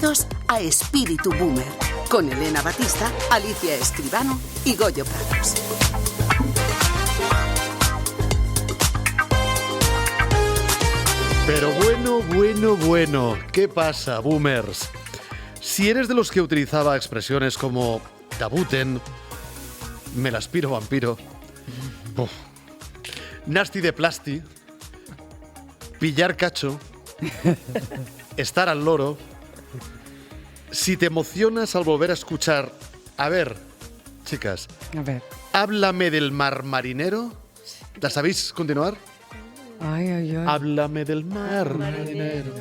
Bienvenidos a Espíritu Boomer, con Elena Batista, Alicia Escribano y Goyo Prados. Pero bueno, ¿qué pasa, boomers? Si eres de los que utilizaba expresiones como dabuten, me la aspiro vampiro, nasty de plasti, pillar cacho, estar al loro, si te emocionas al volver a escuchar, a ver, chicas, háblame del mar marinero, ¿la sabéis continuar? Ay. Háblame del mar marinero.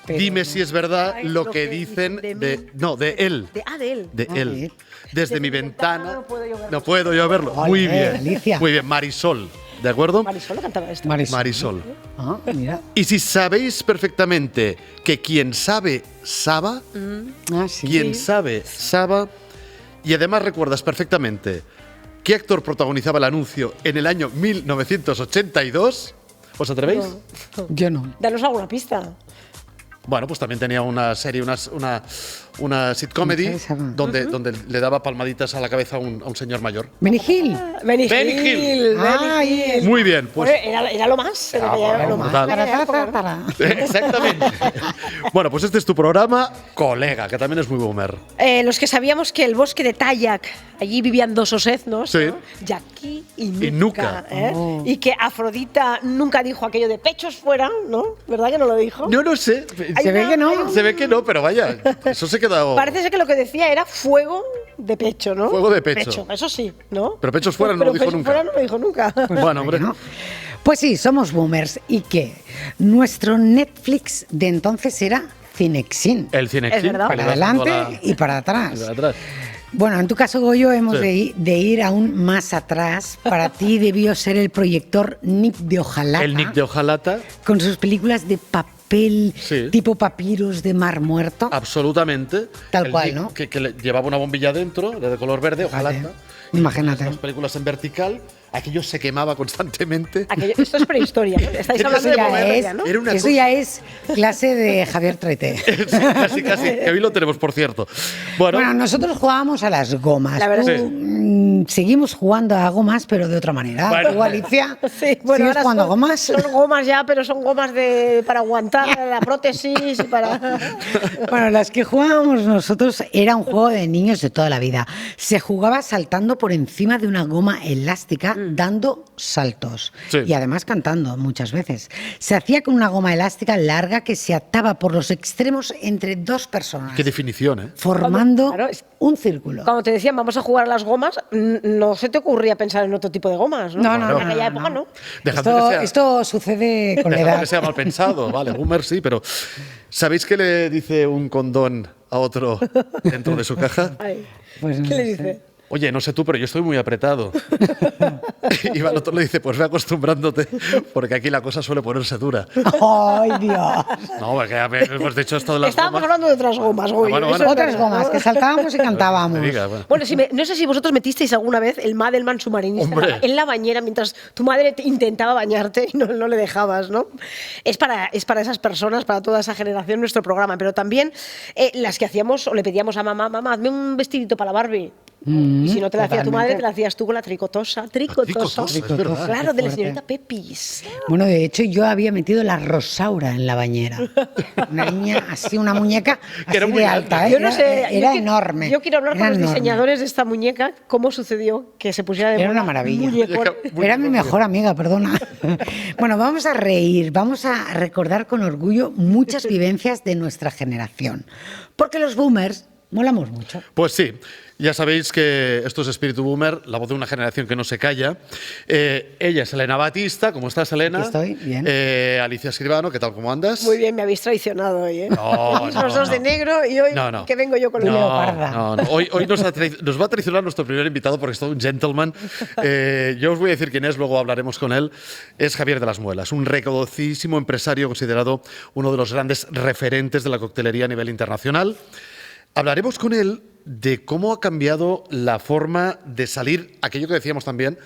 Dime si es verdad lo que dicen de él. De él. Desde mi ventana. No puedo yo verlo. Muy bien. Alicia. Muy bien, Marisol. ¿De acuerdo? Marisol cantaba esto. Marisol. Ah, mira. Y si sabéis perfectamente que quien sabe, saba. Sí. Quien sabe, saba. Y además recuerdas perfectamente qué actor protagonizaba el anuncio en el año 1982. ¿Os atrevéis? No. Yo no. Danos alguna pista. Bueno, pues también tenía una serie, una sitcomedy donde le daba palmaditas a la cabeza a un señor mayor. Benny Hill. Benny Hill. Ay, Muy bien, pues. Era lo más. Era lo más. Brutal. Exactamente. Bueno, pues este es tu programa, Colega, que también es muy boomer. Los que sabíamos que el bosque de Tayac, allí vivían dos oseznos, Sí. ¿no? Jackie y Y Nuka. Nuka. Y que Afrodita nunca dijo aquello de pechos fuera, ¿no? ¿Verdad que no lo dijo? No lo sé. Se ve que no. Se ve que no, pero vaya, eso se queda. Parece ser que lo que decía era fuego de pecho, ¿no? Fuego de pecho. Eso sí, ¿no? Pero pechos fuera no lo dijo pechos nunca. fuera no lo dijo nunca. Bueno, hombre. ¿no? Pues sí, somos boomers. ¿Y qué? Nuestro Netflix de entonces era Cinexin. El Cinexin. Es verdad. Para adelante y para atrás. Para atrás. Bueno, en tu caso, Goyo, hemos Sí. de ir aún más atrás. Para ti debió ser el proyector Nick de Ojalata. El Nick de Ojalata. Con sus películas de papel, Sí. tipo papiros de mar muerto. Absolutamente. Tal El cual, Nick ¿no? Que le llevaba una bombilla dentro, de color verde, Ojalata. Imagínate. Las películas en vertical, aquello se quemaba constantemente. Esto es prehistoria, ¿no? Estáis hablando de Ya Bohemia, es, ¿no? Era una eso cosa- ya es clase de Javier Traité. Sí, casi, que hoy lo tenemos, por cierto. Bueno, Bueno, nosotros jugábamos a las gomas. La verdad Tú, es que seguimos jugando a gomas, pero de otra manera. Bueno. ¿Tú, Alicia? Sí, bueno, ¿Sigues ahora jugando a son- gomas? Son gomas ya, pero son gomas para aguantar la prótesis y para... Bueno, las que jugábamos nosotros era un juego de niños de toda la vida. Se jugaba saltando por encima de una goma elástica, dando saltos. Sí. Y además cantando muchas veces. Se hacía con una goma elástica larga que se ataba por los extremos entre dos personas, qué definición, ¿eh? formando Claro, es- un círculo. Cuando te decían vamos a jugar a las gomas, no se te ocurría pensar en otro tipo de gomas, ¿no? No, no, En aquella época no. Dejadme que sea- Esto sucede con la Dejadme edad. que sea mal pensado, vale, boomer sí, pero ¿sabéis qué le dice un condón a otro dentro de su caja? Ay, Pues no ¿qué le sé. dice? Oye, no sé tú, pero yo estoy muy apretado. Y el otro le dice, pues ve acostumbrándote, porque aquí la cosa suele ponerse dura. ¡Ay, Dios! No, porque hemos dicho esto de las Estábamos gomas. hablando de otras gomas, güey. Bueno, Eso bueno. es Otras verdad, gomas, ¿no? que saltábamos y cantábamos. Me diga, bueno. Bueno, no sé si vosotros metisteis alguna vez el Madelman submarinista Hombre. en la bañera mientras tu madre te intentaba bañarte y no le dejabas, ¿no? Es para esas personas, para toda esa generación, nuestro programa. Pero también las que hacíamos o le pedíamos a mamá, hazme un vestidito para la Barbie. Y si no te la hacía tu madre, te la hacías tú con la tricotosa. Tricotosa, es verdad. Claro, de la Fuerte. señorita Pepis. Bueno, de hecho, yo había metido la Rosaura en la bañera. Una niña así, una muñeca Que era así muy de alta. alta, ¿eh? Yo no sé. Era yo enorme. Yo quiero hablar era con los enorme. diseñadores de esta muñeca, cómo sucedió que se pusiera de Era moda una maravilla. muñecón. Era mi mejor amiga, perdona. Bueno, vamos a reír, vamos a recordar con orgullo muchas vivencias de nuestra generación. Porque los boomers molamos mucho. Pues sí, ya sabéis que esto es Espíritu Boomer, la voz de una generación que no se calla. Ella es Elena Batista, ¿cómo estás, Elena? Aquí estoy, bien. Alicia Escribano, ¿qué tal, cómo andas? Muy bien, me habéis traicionado hoy, ¿eh? No, Venís no, los dos no. de negro y hoy No, no. que vengo yo con el leoparda. No. Hoy nos va a traicionar nuestro primer invitado porque es todo un gentleman. Yo os voy a decir quién es, luego hablaremos con él. Es Javier de las Muelas, un reconocidísimo empresario considerado uno de los grandes referentes de la coctelería a nivel internacional. Hablaremos con él de cómo ha cambiado la forma de salir, aquello que decíamos también,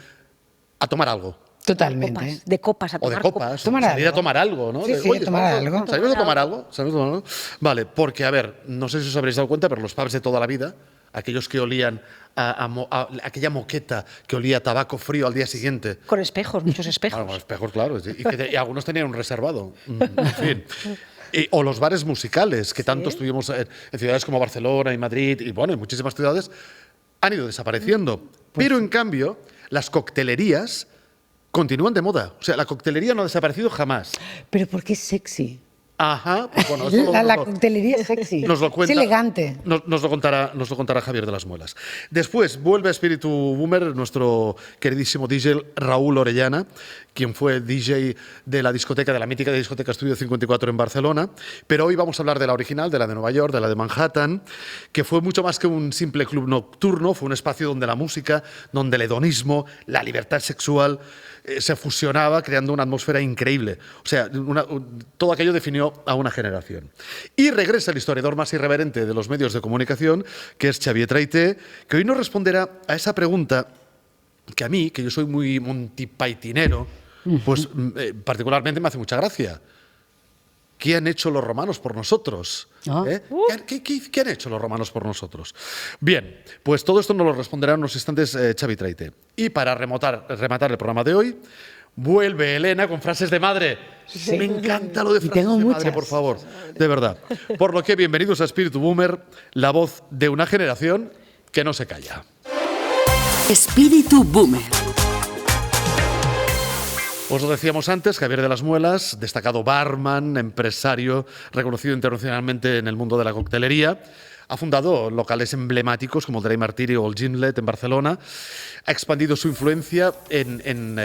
a tomar algo. Totalmente. De copas a O tomar de copas, Tomar salir a algo. tomar algo, ¿no? Sí, sí, tomar algo. ¿Salimos a tomar algo? ¿Salimos a tomar algo? Vale, porque, a ver, no sé si os habréis dado cuenta, pero los pubs de toda la vida, aquellos que olían a aquella moqueta que olía a tabaco frío al día siguiente. Con espejos, muchos espejos. Bueno, espejos, claro. Y algunos tenían un reservado. En fin. O los bares musicales, que tanto estuvimos en ciudades como Barcelona y Madrid, y bueno, en muchísimas ciudades, han ido desapareciendo. Pero, en cambio, las coctelerías continúan de moda. O sea, la coctelería no ha desaparecido jamás. Pero porque es sexy. Ajá. Pues bueno, esto La coctelería es sexy. nos lo cuenta, es elegante. Nos lo contará Javier de las Muelas. Después vuelve a Espíritu Boomer nuestro queridísimo DJ Raúl Orellana, quien fue DJ de la discoteca, de la mítica discoteca Estudio 54 en Barcelona. Pero hoy vamos a hablar de la original, de la de Nueva York, de la de Manhattan, que fue mucho más que un simple club nocturno, fue un espacio donde la música, donde el hedonismo, la libertad sexual se fusionaba, creando una atmósfera increíble. O sea, todo aquello definió a una generación. Y regresa el historiador más irreverente de los medios de comunicación, que es Xavier Traité, que hoy nos responderá a esa pregunta que a mí, que yo soy muy montipaitinero, pues particularmente me hace mucha gracia. ¿Qué han hecho los romanos por nosotros? ¿Qué han hecho los romanos por nosotros? Bien, pues todo esto nos lo responderá en unos instantes Xavier Traité. Y para rematar el programa de hoy, vuelve Elena con frases de madre. Sí. Me encanta lo de frases tengo de muchas. madre, por favor. De verdad. Por lo que, bienvenidos a Espíritu Boomer, la voz de una generación que no se calla. Espíritu Boomer. Os lo decíamos antes, Javier de las Muelas, destacado barman, empresario, reconocido internacionalmente en el mundo de la coctelería. Ha fundado locales emblemáticos como el Dry Martiri o el Gimlet en Barcelona. Ha expandido su influencia en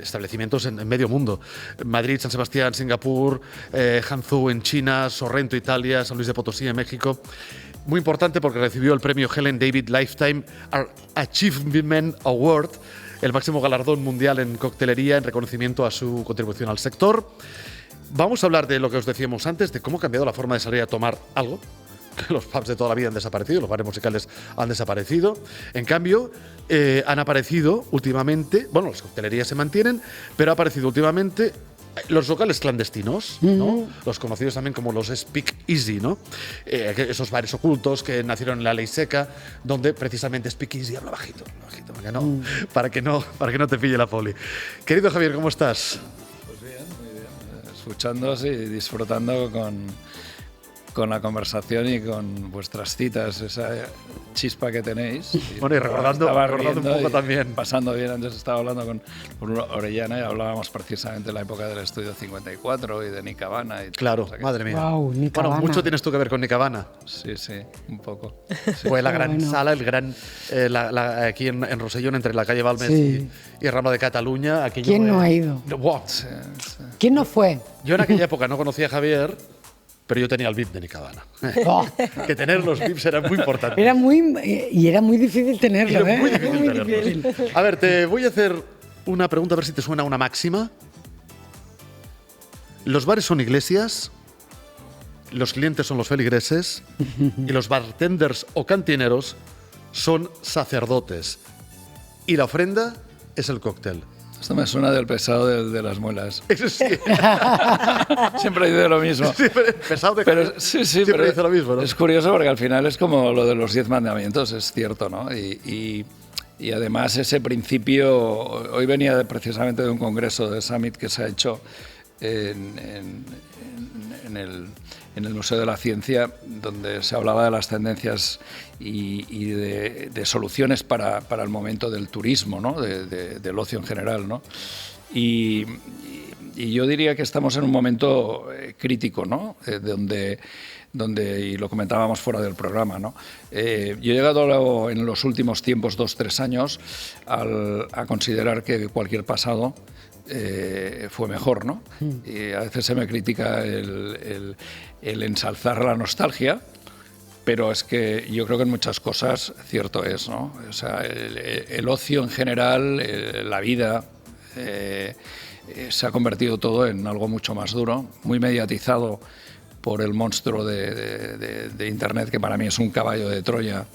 establecimientos en medio mundo. Madrid, San Sebastián, Singapur, Hangzhou en China, Sorrento, Italia, San Luis de Potosí en México. Muy importante porque recibió el premio Helen David Lifetime Achievement Award, el máximo galardón mundial en coctelería en reconocimiento a su contribución al sector. Vamos a hablar de lo que os decíamos antes, de cómo ha cambiado la forma de salir a tomar algo. Los pubs de toda la vida han desaparecido, los bares musicales han desaparecido. En cambio, han aparecido últimamente, bueno, las coctelerías se mantienen, pero ha aparecido últimamente los locales clandestinos, ¿no? Los conocidos también como los Speak Easy, ¿no? Esos bares ocultos que nacieron en la ley seca, donde precisamente Speak Easy habla bajito, para que no te pille la poli. Querido Javier, ¿cómo estás? Pues bien, muy bien. Escuchándoos y disfrutando con la conversación y con vuestras citas, esa chispa que tenéis. Bueno, y recordando un poco también. Pasando bien, antes estaba hablando con Orellana y hablábamos precisamente de la época del Estudio 54 y de Nick Havana. Claro, o sea que, madre mía. Wow, Nick bueno, Havana. mucho tienes tú que ver con Nick Havana. Sí, un poco. Fue la gran bueno. sala, el gran aquí en Rosellón, entre la calle Balmes Sí. y Rambla de Cataluña. Aquello, ¿Quién no ha ido? Wow. ¿Quién no fue? Yo en aquella época no conocía a Javier, pero yo tenía el VIP de Nick Havana. Oh, Que tener los VIPs era muy importante. era muy difícil tenerlo, Era ¿eh? muy difícil Muy tenerlos. difícil. A ver, te voy a hacer una pregunta, a ver si te suena una máxima. Los bares son iglesias, los clientes son los feligreses y los bartenders o cantineros son sacerdotes. Y la ofrenda es el cóctel. Esto me suena del pesado de las muelas. Eso sí. Siempre dice lo mismo. Siempre pesado de Pero, sí, siempre pero dice lo mismo, ¿no? es curioso porque al final es como lo de los 10 mandamientos, es cierto, ¿no? Y además ese principio, hoy venía precisamente de un congreso de Summit que se ha hecho en el Museo de la Ciencia, donde se hablaba de las tendencias y de soluciones para el momento del turismo, ¿no? Del ocio en general, ¿no? Y yo diría que estamos en un momento crítico, ¿no? Donde, y lo comentábamos fuera del programa, ¿no? Yo he llegado en los últimos tiempos, 2-3 años, a considerar que cualquier pasado fue mejor, ¿no? Y a veces se me critica el ensalzar la nostalgia, pero es que yo creo que en muchas cosas cierto es, ¿no? O sea, el ocio en general, la vida, se ha convertido todo en algo mucho más duro, muy mediatizado por el monstruo de Internet, que para mí es un caballo de Troya.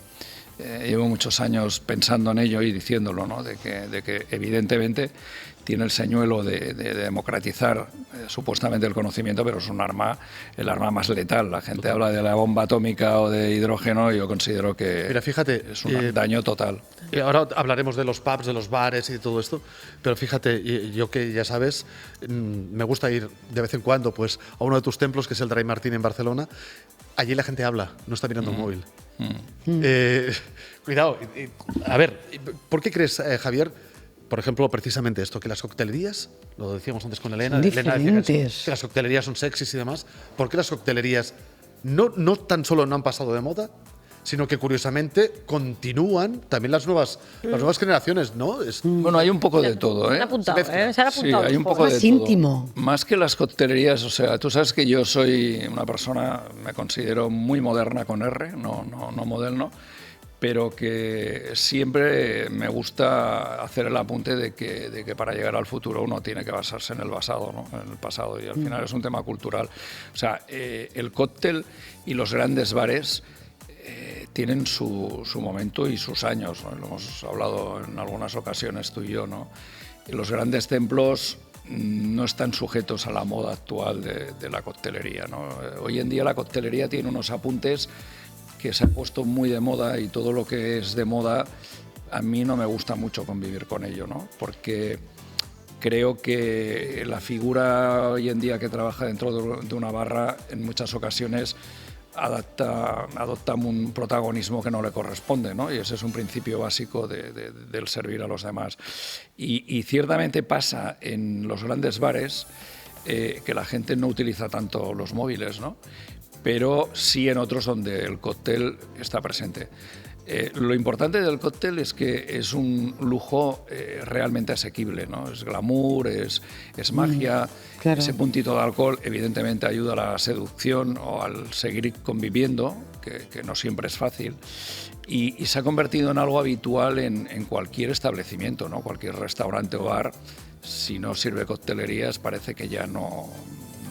Llevo muchos años pensando en ello y diciéndolo, ¿no? De que evidentemente tiene el señuelo de democratizar supuestamente el conocimiento, pero es el arma más letal. La gente habla de la bomba atómica o de hidrógeno, y yo considero que Mira, fíjate, es un daño total. Ahora hablaremos de los pubs, de los bares y de todo esto, pero fíjate, yo que ya sabes, me gusta ir de vez en cuando pues, a uno de tus templos, que es el Dry Martín en Barcelona. Allí la gente habla, no está mirando el móvil. Cuidado. A ver, ¿por qué crees, Javier, por ejemplo, precisamente esto, que las coctelerías, lo decíamos antes con Elena, Son Elena decía diferentes. que las coctelerías son sexys y demás, ¿por qué las coctelerías no tan solo no han pasado de moda, sino que curiosamente continúan también las nuevas generaciones, ¿no? Bueno, hay un poco de todo, Se ¿eh? han apuntado, Se mezcla. ¿eh? Se han Sí, apuntado. hay un poco Más de todo. íntimo. Más que las coctelerías, o sea, tú sabes que yo soy una persona, me considero muy moderna con R, no moderno, pero que siempre me gusta hacer el apunte de que para llegar al futuro uno tiene que basarse en el pasado, ¿no? En el pasado, y al final es un tema cultural. O sea, el cóctel y los grandes bares tienen su momento y sus años, ¿no? Lo hemos hablado en algunas ocasiones tú y yo, ¿no? Y los grandes templos no están sujetos a la moda actual de la coctelería, ¿no? Hoy en día la coctelería tiene unos apuntes que se ha puesto muy de moda, y todo lo que es de moda a mí no me gusta mucho convivir con ello, ¿no? Porque creo que la figura hoy en día que trabaja dentro de una barra en muchas ocasiones adopta un protagonismo que no le corresponde, ¿no? Y ese es un principio básico del servir a los demás. Y ciertamente pasa en los grandes bares que la gente no utiliza tanto los móviles, ¿no? Pero sí en otros donde el cóctel está presente. Lo importante del cóctel es que es un lujo realmente asequible, ¿no? Es glamour, es magia. Claro. Ese puntito de alcohol evidentemente ayuda a la seducción o al seguir conviviendo, que no siempre es fácil. Y se ha convertido en algo habitual en cualquier establecimiento, ¿no? Cualquier restaurante o bar, si no sirve coctelerías, parece que ya no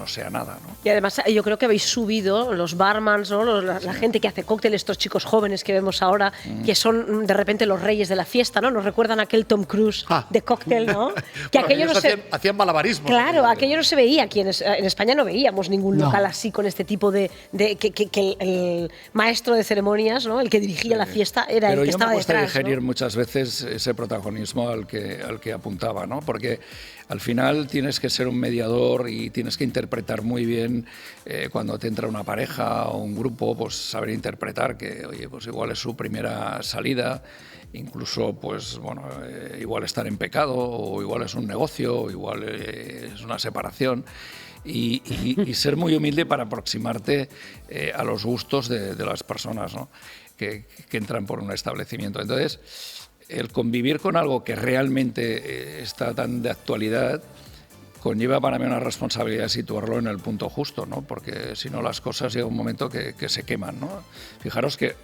sea nada, ¿no? Y además yo creo que habéis subido los barmans, ¿no? La gente que hace cóctel, estos chicos jóvenes que vemos ahora, que son de repente los reyes de la fiesta, ¿no? Nos recuerdan a aquel Tom Cruise de cóctel, ¿no? Que Bueno, aquello ellos no se... hacían malabarismo. Claro, aquello no se veía aquí en España, no veíamos ningún local así con este tipo que el maestro de ceremonias, ¿no? El que dirigía la fiesta era Pero el que yo estaba me cuesta detrás, digerir ¿no? muchas veces ese protagonismo al que apuntaba, ¿no? Porque al final tienes que ser un mediador y tienes que interpretar muy bien cuando te entra una pareja o un grupo, pues saber interpretar que, oye, pues igual es su primera salida, incluso, pues bueno, igual estar en pecado, o igual es un negocio, o igual es una separación. Y ser muy humilde para aproximarte a los gustos de las personas, ¿no? que entran por un establecimiento. Entonces, el convivir con algo que realmente está tan de actualidad conlleva para mí una responsabilidad situarlo en el punto justo, ¿no? Porque si no las cosas llega un momento que se queman, ¿no? Fijaros que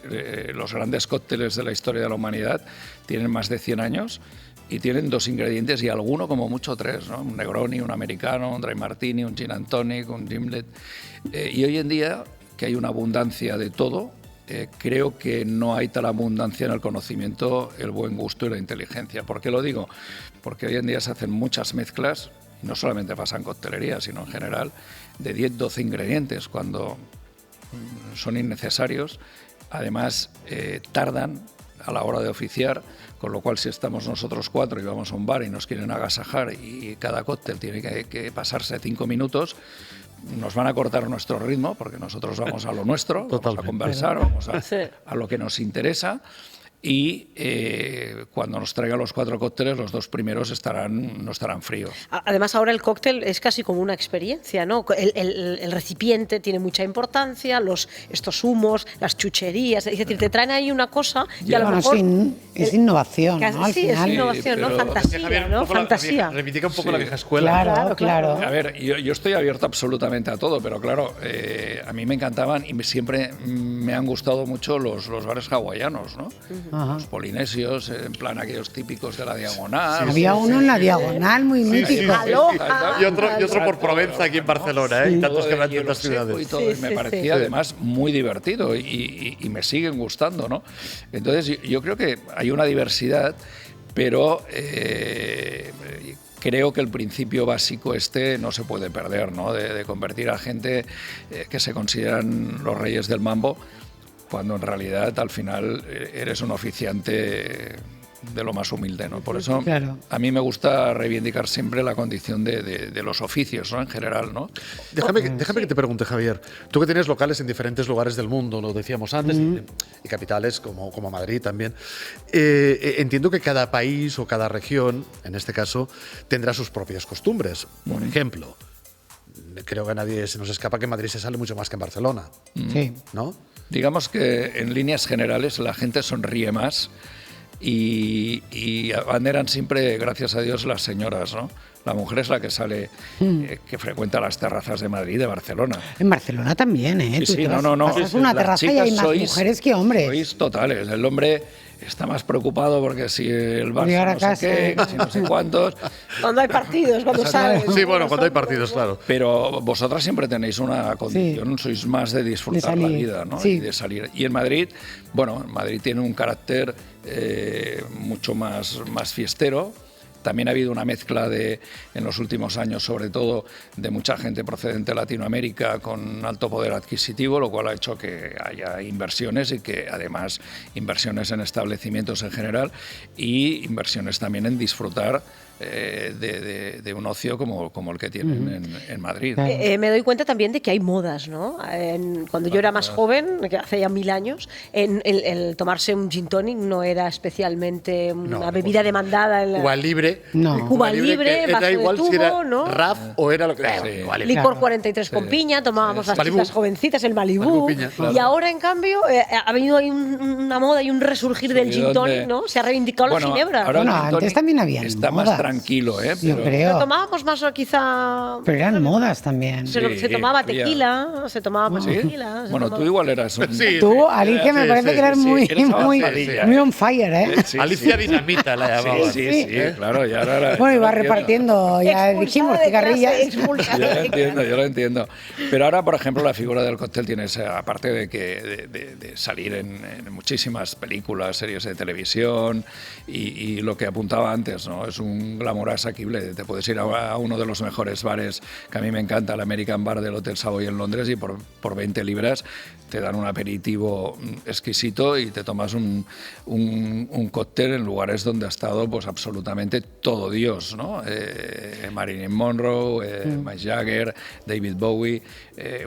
los grandes cócteles de la historia de la humanidad tienen más de 100 años y tienen 2 ingredientes y alguno como mucho 3, ¿no? Un Negroni, un americano, un Dry Martini, un Gin and Tonic, un Gimlet. Y hoy en día, que hay una abundancia de todo, creo que no hay tal abundancia en el conocimiento, el buen gusto y la inteligencia. ¿Por qué lo digo? Porque hoy en día se hacen muchas mezclas, y no solamente pasa en coctelería, sino en general, de 10-12 ingredientes, cuando son innecesarios. Además, tardan a la hora de oficiar, con lo cual si estamos nosotros 4 y vamos a un bar y nos quieren agasajar y cada cóctel tiene que pasarse 5 minutos, nos van a cortar nuestro ritmo, porque nosotros vamos a lo nuestro, vamos a conversar, vamos a lo que nos interesa, y cuando nos traigan los 4 cócteles, los 2 primeros no estarán fríos. Además, ahora el cóctel es casi como una experiencia, ¿no? El recipiente tiene mucha importancia, estos humos, las chucherías, es decir, te traen ahí una cosa y a lo mejor... Es innovación, ¿no? Al Sí, final. es innovación, ¿no? Fantasía, ¿no? Fantasía. Reivindica un poco la vieja escuela. Claro. A ver, yo estoy abierto absolutamente a todo, pero claro, a mí me encantaban y siempre me han gustado mucho los bares hawaianos, ¿no? Los polinesios, en plan aquellos típicos de la Diagonal. Había uno en la Diagonal muy mítico. Y otro por Provenza, aquí en Barcelona, y tantos que van en tantas ciudades. Me parecía además muy divertido y me siguen gustando, ¿no? Entonces yo creo que hay una diversidad, pero creo que el principio básico no se puede perder, ¿no? De convertir a gente que se consideran los reyes del mambo, cuando en realidad al final eres un oficiante de lo más humilde, ¿no? Por eso claro. A mí me gusta reivindicar siempre la condición de los oficios, ¿no? En general, ¿no? Déjame que te pregunte, Javier. Tú que tienes locales en diferentes lugares del mundo, lo decíamos antes, y capitales como Madrid también. Entiendo que cada país o cada región, en este caso, tendrá sus propias costumbres. Por ejemplo, creo que a nadie se nos escapa que en Madrid se sale mucho más que en Barcelona. Sí. ¿No? Digamos que en líneas generales la gente sonríe más y abanderan siempre, gracias a Dios, las señoras, ¿no? La mujer es la que sale, que frecuenta las terrazas de Madrid y de Barcelona. En Barcelona también, ¿eh? Sí, Tú sí, te vas- no. pasas una Las terraza y hay chicas más mujeres que hombres. Sois totales. El hombre está más preocupado porque si el Llegar a Barça no casa. sé qué, que si no sé cuántos. Cuando hay partidos, cuando sales. Sí, bueno, cuando hay partidos, claro. Pero vosotras siempre tenéis una condición, sois más de disfrutar De la salir, vida, ¿no? sí. Y de salir. Y en Madrid, bueno, Madrid tiene un carácter mucho más fiestero. También ha habido una mezcla en los últimos años, sobre todo, de mucha gente procedente de Latinoamérica con alto poder adquisitivo, lo cual ha hecho que haya inversiones y que además inversiones en establecimientos en general y inversiones también en disfrutar de un ocio como el que tienen en Madrid. Claro. Me doy cuenta también de que hay modas, ¿no? Cuando yo era más joven, que hace ya 1000 años, el tomarse un gin tonic no era especialmente una bebida demandada. En la... Cuba Libre. No. Cuba Libre, que vaso da de igual tubo, si era ¿no? RAF o era lo que Sí. Cuba Libre. Licor Claro. 43 con piña, tomábamos las Malibú. chicas jovencitas, el Malibú. Malibú piña, claro. Y ahora, en cambio, ha venido ahí una moda y un resurgir del gin tonic, ¿no? Se ha reivindicado la ginebra. ahora el Bueno, gin tonic antes también había está modas. más tranquilo, ¿eh? Yo Pero- creo. Lo tomábamos más quizá... Pero eran modas también. Sí. Se tomaba había- tequila, se tomaba más ¿Sí? tequila. se Bueno, tomaba- tú igual eras un... Sí. Tú, Alicia, me sí, parece sí, que eras sí, muy, eres muy, avanzadilla, muy on fire, ¿eh? Sí, Alicia sí. Dinamita la llamaba. Sí, claro. Y ahora Bueno, iba repartiendo, ya Expulsada dijimos, de clase, cigarrillas. expulsada Yo lo de entiendo, yo lo entiendo. Pero ahora, por ejemplo, la figura del cóctel tiene esa, aparte de que de salir en muchísimas películas, series de televisión y lo que apuntaba antes, ¿no? Es un glamour asequible. Te puedes ir a uno de los mejores bares que a mí me encanta, el American Bar del Hotel Savoy en Londres, y por 20 libras te dan un aperitivo exquisito y te tomas un cóctel en lugares donde ha estado pues absolutamente todo Dios, ¿no? Marilyn Monroe, Mick Jagger, David Bowie,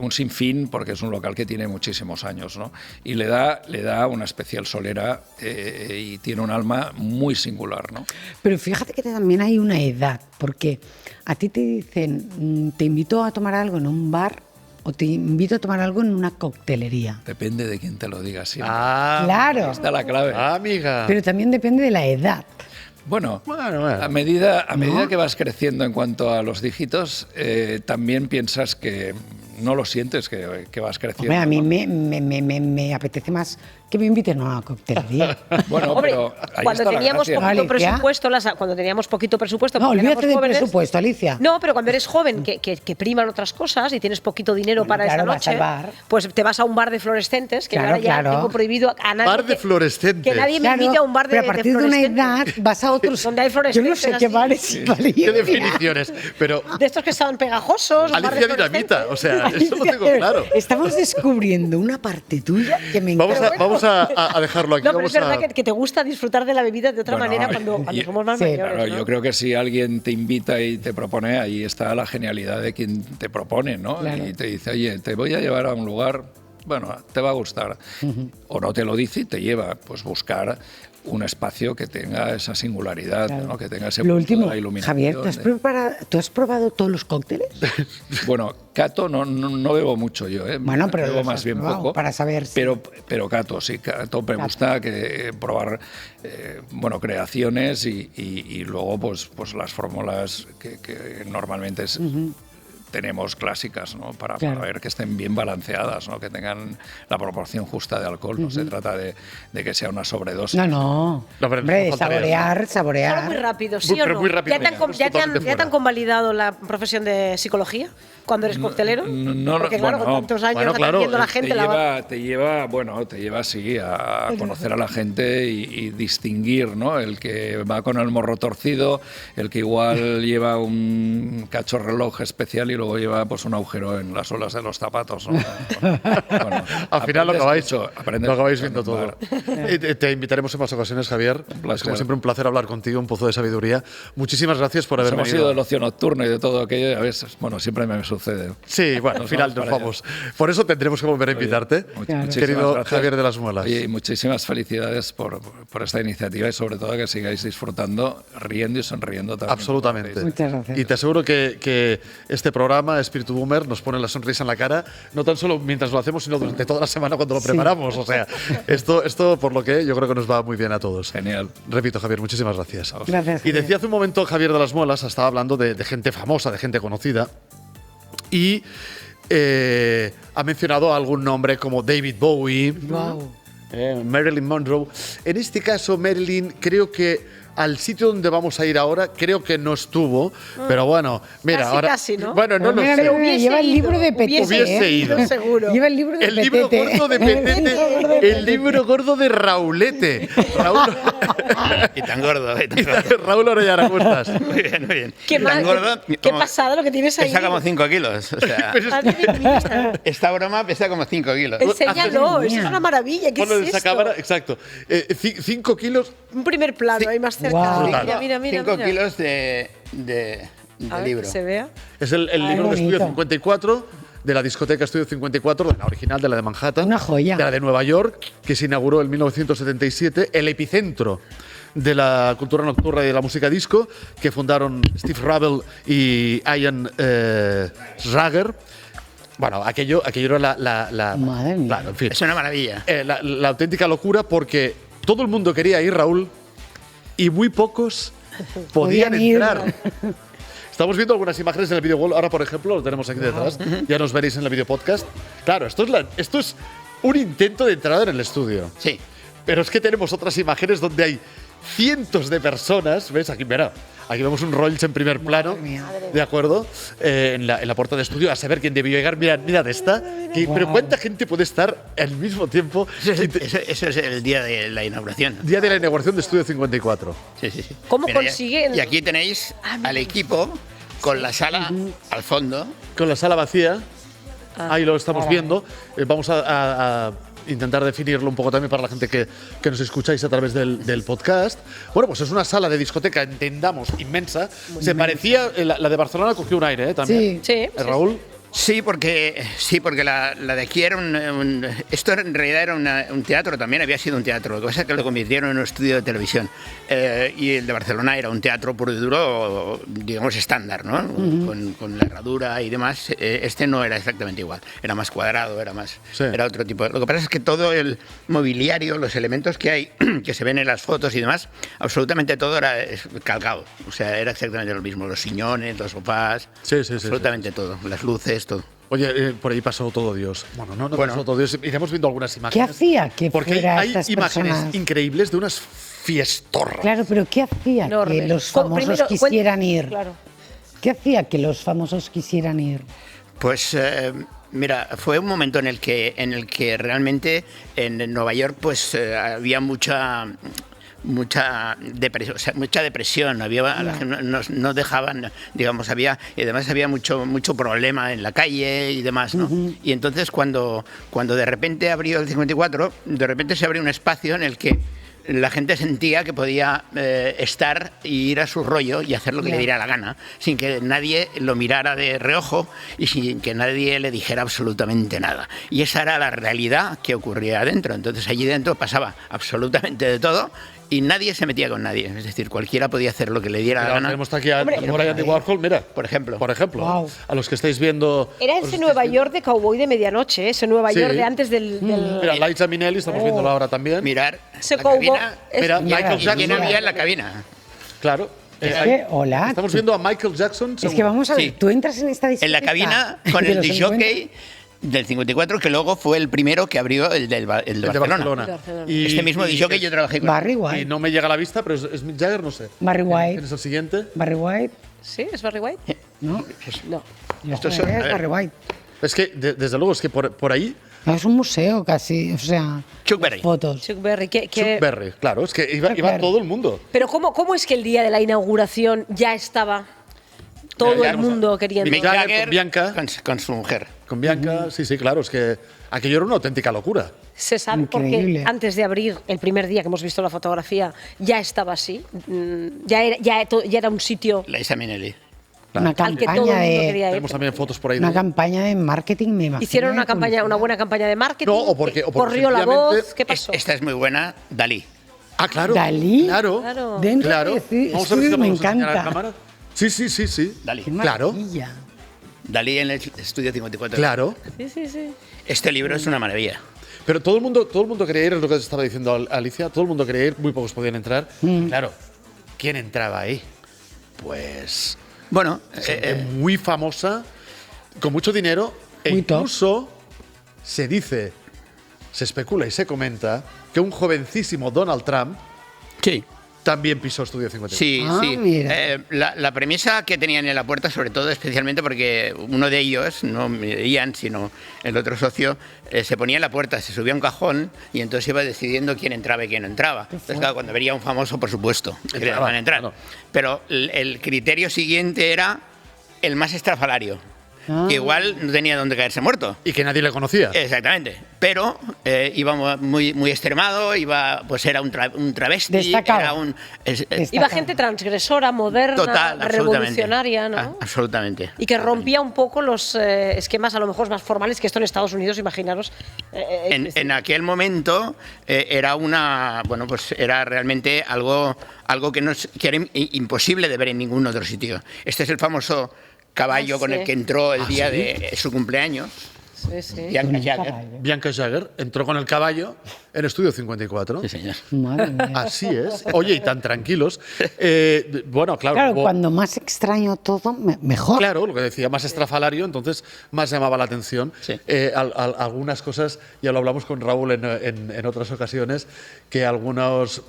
un sinfín, porque es un local que tiene muchísimos años, ¿no? Y le da una especial solera y tiene un alma muy singular, ¿no? Pero fíjate que también hay una edad, porque a ti te dicen, te invito a tomar algo en un bar o te invito a tomar algo en una coctelería. Depende de quién te lo diga siempre. Claro, Ahí está la clave. Amiga. pero también depende de la edad. Bueno, Bueno. a medida que vas creciendo en cuanto a los dígitos, también piensas que no lo sientes que vas creciendo. Hombre, a mí ¿no? me apetece más que me inviten a una coctelería. Bueno, Hombre, pero ahí cuando está la teníamos gracia. Vale, poquito ¿ya? presupuesto, cuando teníamos poquito presupuesto, No, porque olvídate éramos del jóvenes, presupuesto, Alicia. No, pero cuando eres joven, que priman otras cosas y tienes poquito dinero Bueno, para claro, esa vas noche, al bar. pues te vas a un bar de fluorescentes, que Claro, ahora ya claro. tengo prohibido a nadie Bar de que- fluorescentes. Que nadie me Claro, invite a un bar de pero a partir de una edad fluorescentes. vas a otros. Donde hay Yo no fluorescentes sé qué así. bares, ¿Qué Alicia. definiciones? Pero De estos que estaban pegajosos. un bar de Alicia Dinamita, o sea, eso lo Alicia, tengo claro. Estamos descubriendo una parte tuya que me Vamos encanta. vamos a dejarlo aquí. No, pero vamos es verdad a... que te gusta disfrutar de la bebida de otra Bueno, manera cuando y- somos más sí, mayores. Claro, ¿no? yo creo que si alguien te invita y te propone, ahí está la genialidad de quien te propone, ¿no? Claro. Y te dice, oye, te voy a llevar a un lugar, bueno, te va a gustar. O no te lo dice y te lleva, pues buscar un espacio que tenga esa singularidad, Claro. ¿no? Que tenga ese Lo punto último, de la iluminación. Javier, ¿tú has probado todos los cócteles? Bueno, Cato no bebo mucho yo, ¿eh? Bueno, pero bebo los más has bien probado poco. para saber si- Pero Cato, sí, Cato me gusta probar bueno, creaciones y luego pues las fórmulas que normalmente tenemos clásicas, ¿no? Para ver que estén bien balanceadas, ¿no? Que tengan la proporción justa de alcohol. No se trata de que sea una sobredosis. No. pero Hombre, no faltaría saborear. Solo muy rápido, ¿sí o Pero no? muy rápido, ¿Ya te han convalidado la profesión de psicología cuando eres coctelero? No, Porque claro, con tantos años atendiendo a la gente... te lleva sí, a conocer a la gente y distinguir, ¿no? El que va con el morro torcido, el que igual lleva un cacho reloj especial y luego lleva pues un agujero en las suelas de los zapatos, ¿no? Al final lo acabáis viendo mucho, todo. Te invitaremos en más ocasiones, Javier. Es como siempre un placer hablar contigo, un pozo de sabiduría. Muchísimas gracias por haber Hemos venido. sido del ocio nocturno y de todo aquello, a veces, bueno, siempre me sucede. Sí, bueno, al final nos vamos. Por eso tendremos que volver a invitarte, querido Javier de las Muelas. Oye, y muchísimas felicidades por esta iniciativa y sobre todo que sigáis disfrutando, riendo y sonriendo también. Absolutamente. Muchas gracias. Y te aseguro que este programa, Espíritu Boomer, nos pone la sonrisa en la cara, no tan solo mientras lo hacemos, sino durante toda la semana cuando lo preparamos. O sea, esto por lo que yo creo que nos va muy bien a todos. Genial. Repito, Javier, muchísimas gracias. Gracias. Y decía hace un momento Javier de las Muelas, estaba hablando de gente famosa, de gente conocida, y ha mencionado algún nombre como David Bowie, Marilyn Monroe. En este caso, Marilyn, creo que al sitio donde vamos a ir ahora, creo que no estuvo, pero bueno, mira, ahora... Casi, ¿no? Bueno, no lo sé. Pero lleva el libro de Petete. Hubiese ido. Seguro. Lleva el libro de El Petete. libro gordo de Petete, el libro gordo de Raulete. Y tan gordo. Raúl Orellana, ¿cómo estás? Muy bien, muy bien. Qué, Y tan gordo. qué pasada lo que tienes ahí. Pesa como 5 kilos. O sea, Madre mía. esta broma pesa como 5 kilos. Enséñalo, eso es una maravilla. ¿Qué Ponlo en es esa esto? cámara, exacto. 5 kilos. Un primer plano, ahí más cerca. Guau. Mira. 5 kilos de A ver, libro. que se vea. Es el libro de Estudio bonito. 54, de la discoteca Estudio 54, de la original, de la de Manhattan. Una joya. De la de Nueva York, que se inauguró en 1977, el epicentro de la cultura nocturna y de la música disco, que fundaron Steve Ravel y Ian Schrager. Bueno, aquello era la Madre mía. Claro, en fin. Es una maravilla. La auténtica locura, porque todo el mundo quería ir, Raúl, y muy pocos podían ir. entrar. Estamos viendo algunas imágenes en el video wall. Ahora, por ejemplo, lo tenemos aquí detrás. Ya nos veréis en el video podcast. Claro, esto es un intento de entrada en el estudio. Sí. Pero es que tenemos otras imágenes donde hay cientos de personas. ¿Ves? Aquí, mira. Aquí vemos un Rolls en primer plano. ¿De acuerdo? En la puerta de estudio. A saber quién debió llegar. Mirad esta. Pero ¿cuánta gente puede estar al mismo tiempo? Eso es el día de la inauguración. Día de la inauguración de Estudio 54. Sí. ¿Cómo Mira, consiguen? Y aquí tenéis al equipo con la sala al fondo. Con la sala vacía. Ahí lo estamos viendo. Vamos a intentar definirlo un poco también para la gente que nos escucháis a través del podcast. Bueno, pues es una sala de discoteca, entendamos, inmensa. Se parecía, la de Barcelona cogió un aire, también. Sí. Raúl. Sí, porque la de aquí era esto en realidad era un teatro también, había sido un teatro, lo que pasa es que lo convirtieron en un estudio de televisión. Y el de Barcelona era un teatro puro y duro, digamos estándar, ¿no? Con la herradura y demás. Este no era exactamente igual, era más cuadrado, era otro tipo. Lo que pasa es que todo el mobiliario, los elementos que hay, que se ven en las fotos y demás, absolutamente todo era calcado. O sea, era exactamente lo mismo, los sillones, los sofás, absolutamente todo, las luces. Todo. Oye, por ahí pasó todo Dios. Bueno, pasó todo Dios. Iremos viendo algunas imágenes. ¿Qué hacía que Porque fuera hay estas imágenes personas? increíbles de unas fiestorras. Claro, pero ¿qué hacía Enorme. que los Con- famosos primero, quisieran ir? Claro. ¿Qué hacía que los famosos quisieran ir? Pues mira, fue un momento en el que realmente en Nueva York pues había mucha depresión, no dejaban, digamos, y además había mucho problema en la calle y demás, ¿no? Y entonces cuando de repente abrió el 54, de repente se abrió un espacio en el que la gente sentía que podía estar y ir a su rollo y hacer lo que le diera la gana, sin que nadie lo mirara de reojo y sin que nadie le dijera absolutamente nada. Y esa era la realidad que ocurría adentro. Entonces allí dentro pasaba absolutamente de todo y nadie se metía con nadie. Es decir, cualquiera podía hacer lo que le diera la gana. Tenemos aquí a Brian de Warhol, mira. Por ejemplo. Wow. A los que estáis viendo. Era ese Nueva York de Cowboy de medianoche, ese Nueva Sí. York de antes del... Mira, Liza Minnelli, estamos viéndolo ahora también. Mirar Ese la cowboy cabina. es- Mira, ¿Y Michael quién Jackson. había en la cabina? Claro. Es que, hola. Estamos viendo a Michael Jackson. Es que seguro. vamos a ver, Sí. tú entras en esta En discoteca. la cabina con de el los disjockey del 54, que luego fue el primero que abrió el de El de Barcelona. Barcelona. Este mismo disjockey yo trabajé con él. Barry Y White. no me llega a la vista, pero es Mick Jagger, no sé. Barry White. ¿Quién es el siguiente? Barry White, ¿Sí? ¿Es Barry White? ¿no? No. Esto Es son- a ver. Barry White. Es que, desde luego, es que por ahí, Es un museo casi, o sea, Chuck Berry. fotos. Chuck Berry. Chuck Berry, claro, es que iba Berry. todo el mundo. Pero ¿cómo es que el día de la inauguración ya estaba todo Ya, el mundo queriendo? Mick Jagger con Bianca. con su mujer. Con Bianca, sí, claro, es que aquello era una auténtica locura. Se sabe Increíble. porque antes de abrir el primer día que hemos visto la fotografía ya estaba así. Ya era un sitio Liza Minnelli. Una al que todo el campaña mundo de quería ir. Tenemos también fotos por ahí. una de- campaña de marketing, me imagino. Hicieron una de campaña, una publicidad. buena campaña de marketing. No, o porque corrió la sencillamente voz. ¿Qué pasó? Esta es muy buena, Dalí. Ah, claro. Dalí. Claro. Claro. Dentro Claro. de Vamos a decir, ver si estudio lo me podemos enseñar a la encanta. cámara. Sí. Dalí. Qué Claro. maravilla. Dalí en el estudio 54. Claro. Sí. Este libro es una maravilla. Pero todo el mundo quería ir, es lo que estaba diciendo Alicia, todo el mundo quería ir, muy pocos podían entrar. Claro, ¿quién entraba ahí? Pues Bueno, gente muy famosa, con mucho dinero, e Muy top. incluso se dice, se especula y se comenta que un jovencísimo Donald Trump sí. también pisó Estudio 51. Sí, Ah, sí. mira. La premisa que tenían en la puerta, sobre todo, especialmente porque uno de ellos, no Ian, sino el otro socio, se ponía en la puerta, se subía a un cajón y entonces iba decidiendo quién entraba y quién no entraba. Entonces, claro, cuando vería a un famoso, por supuesto, que le Entraba, dejaban entrar. claro. Pero el criterio siguiente era el más estrafalario, Ah. que igual no tenía dónde caerse muerto. Y que nadie le conocía. Exactamente, pero iba muy extremado, pues era un travesti, Destacado. era un... Iba gente transgresora, moderna, Total, revolucionaria, ¿no? Absolutamente. Y que rompía un poco los esquemas a lo mejor más formales que esto en Estados Unidos, imaginaros. En aquel momento era era realmente algo que era imposible de ver en ningún otro sitio. Este es el famoso caballo Ah, con sí. el que entró el día ¿sí? de su cumpleaños, Sí. Bianca Jagger. Bianca Jagger entró con el caballo en Estudio 54. Sí, señor. Madre mía. Así es. Oye, y tan tranquilos. Bueno, claro. Claro, hubo- cuando más extraño todo, mejor. Claro, lo que decía, más estrafalario, entonces más llamaba la atención. Sí. Algunas cosas, ya lo hablamos con Raúl en otras ocasiones, que algunos,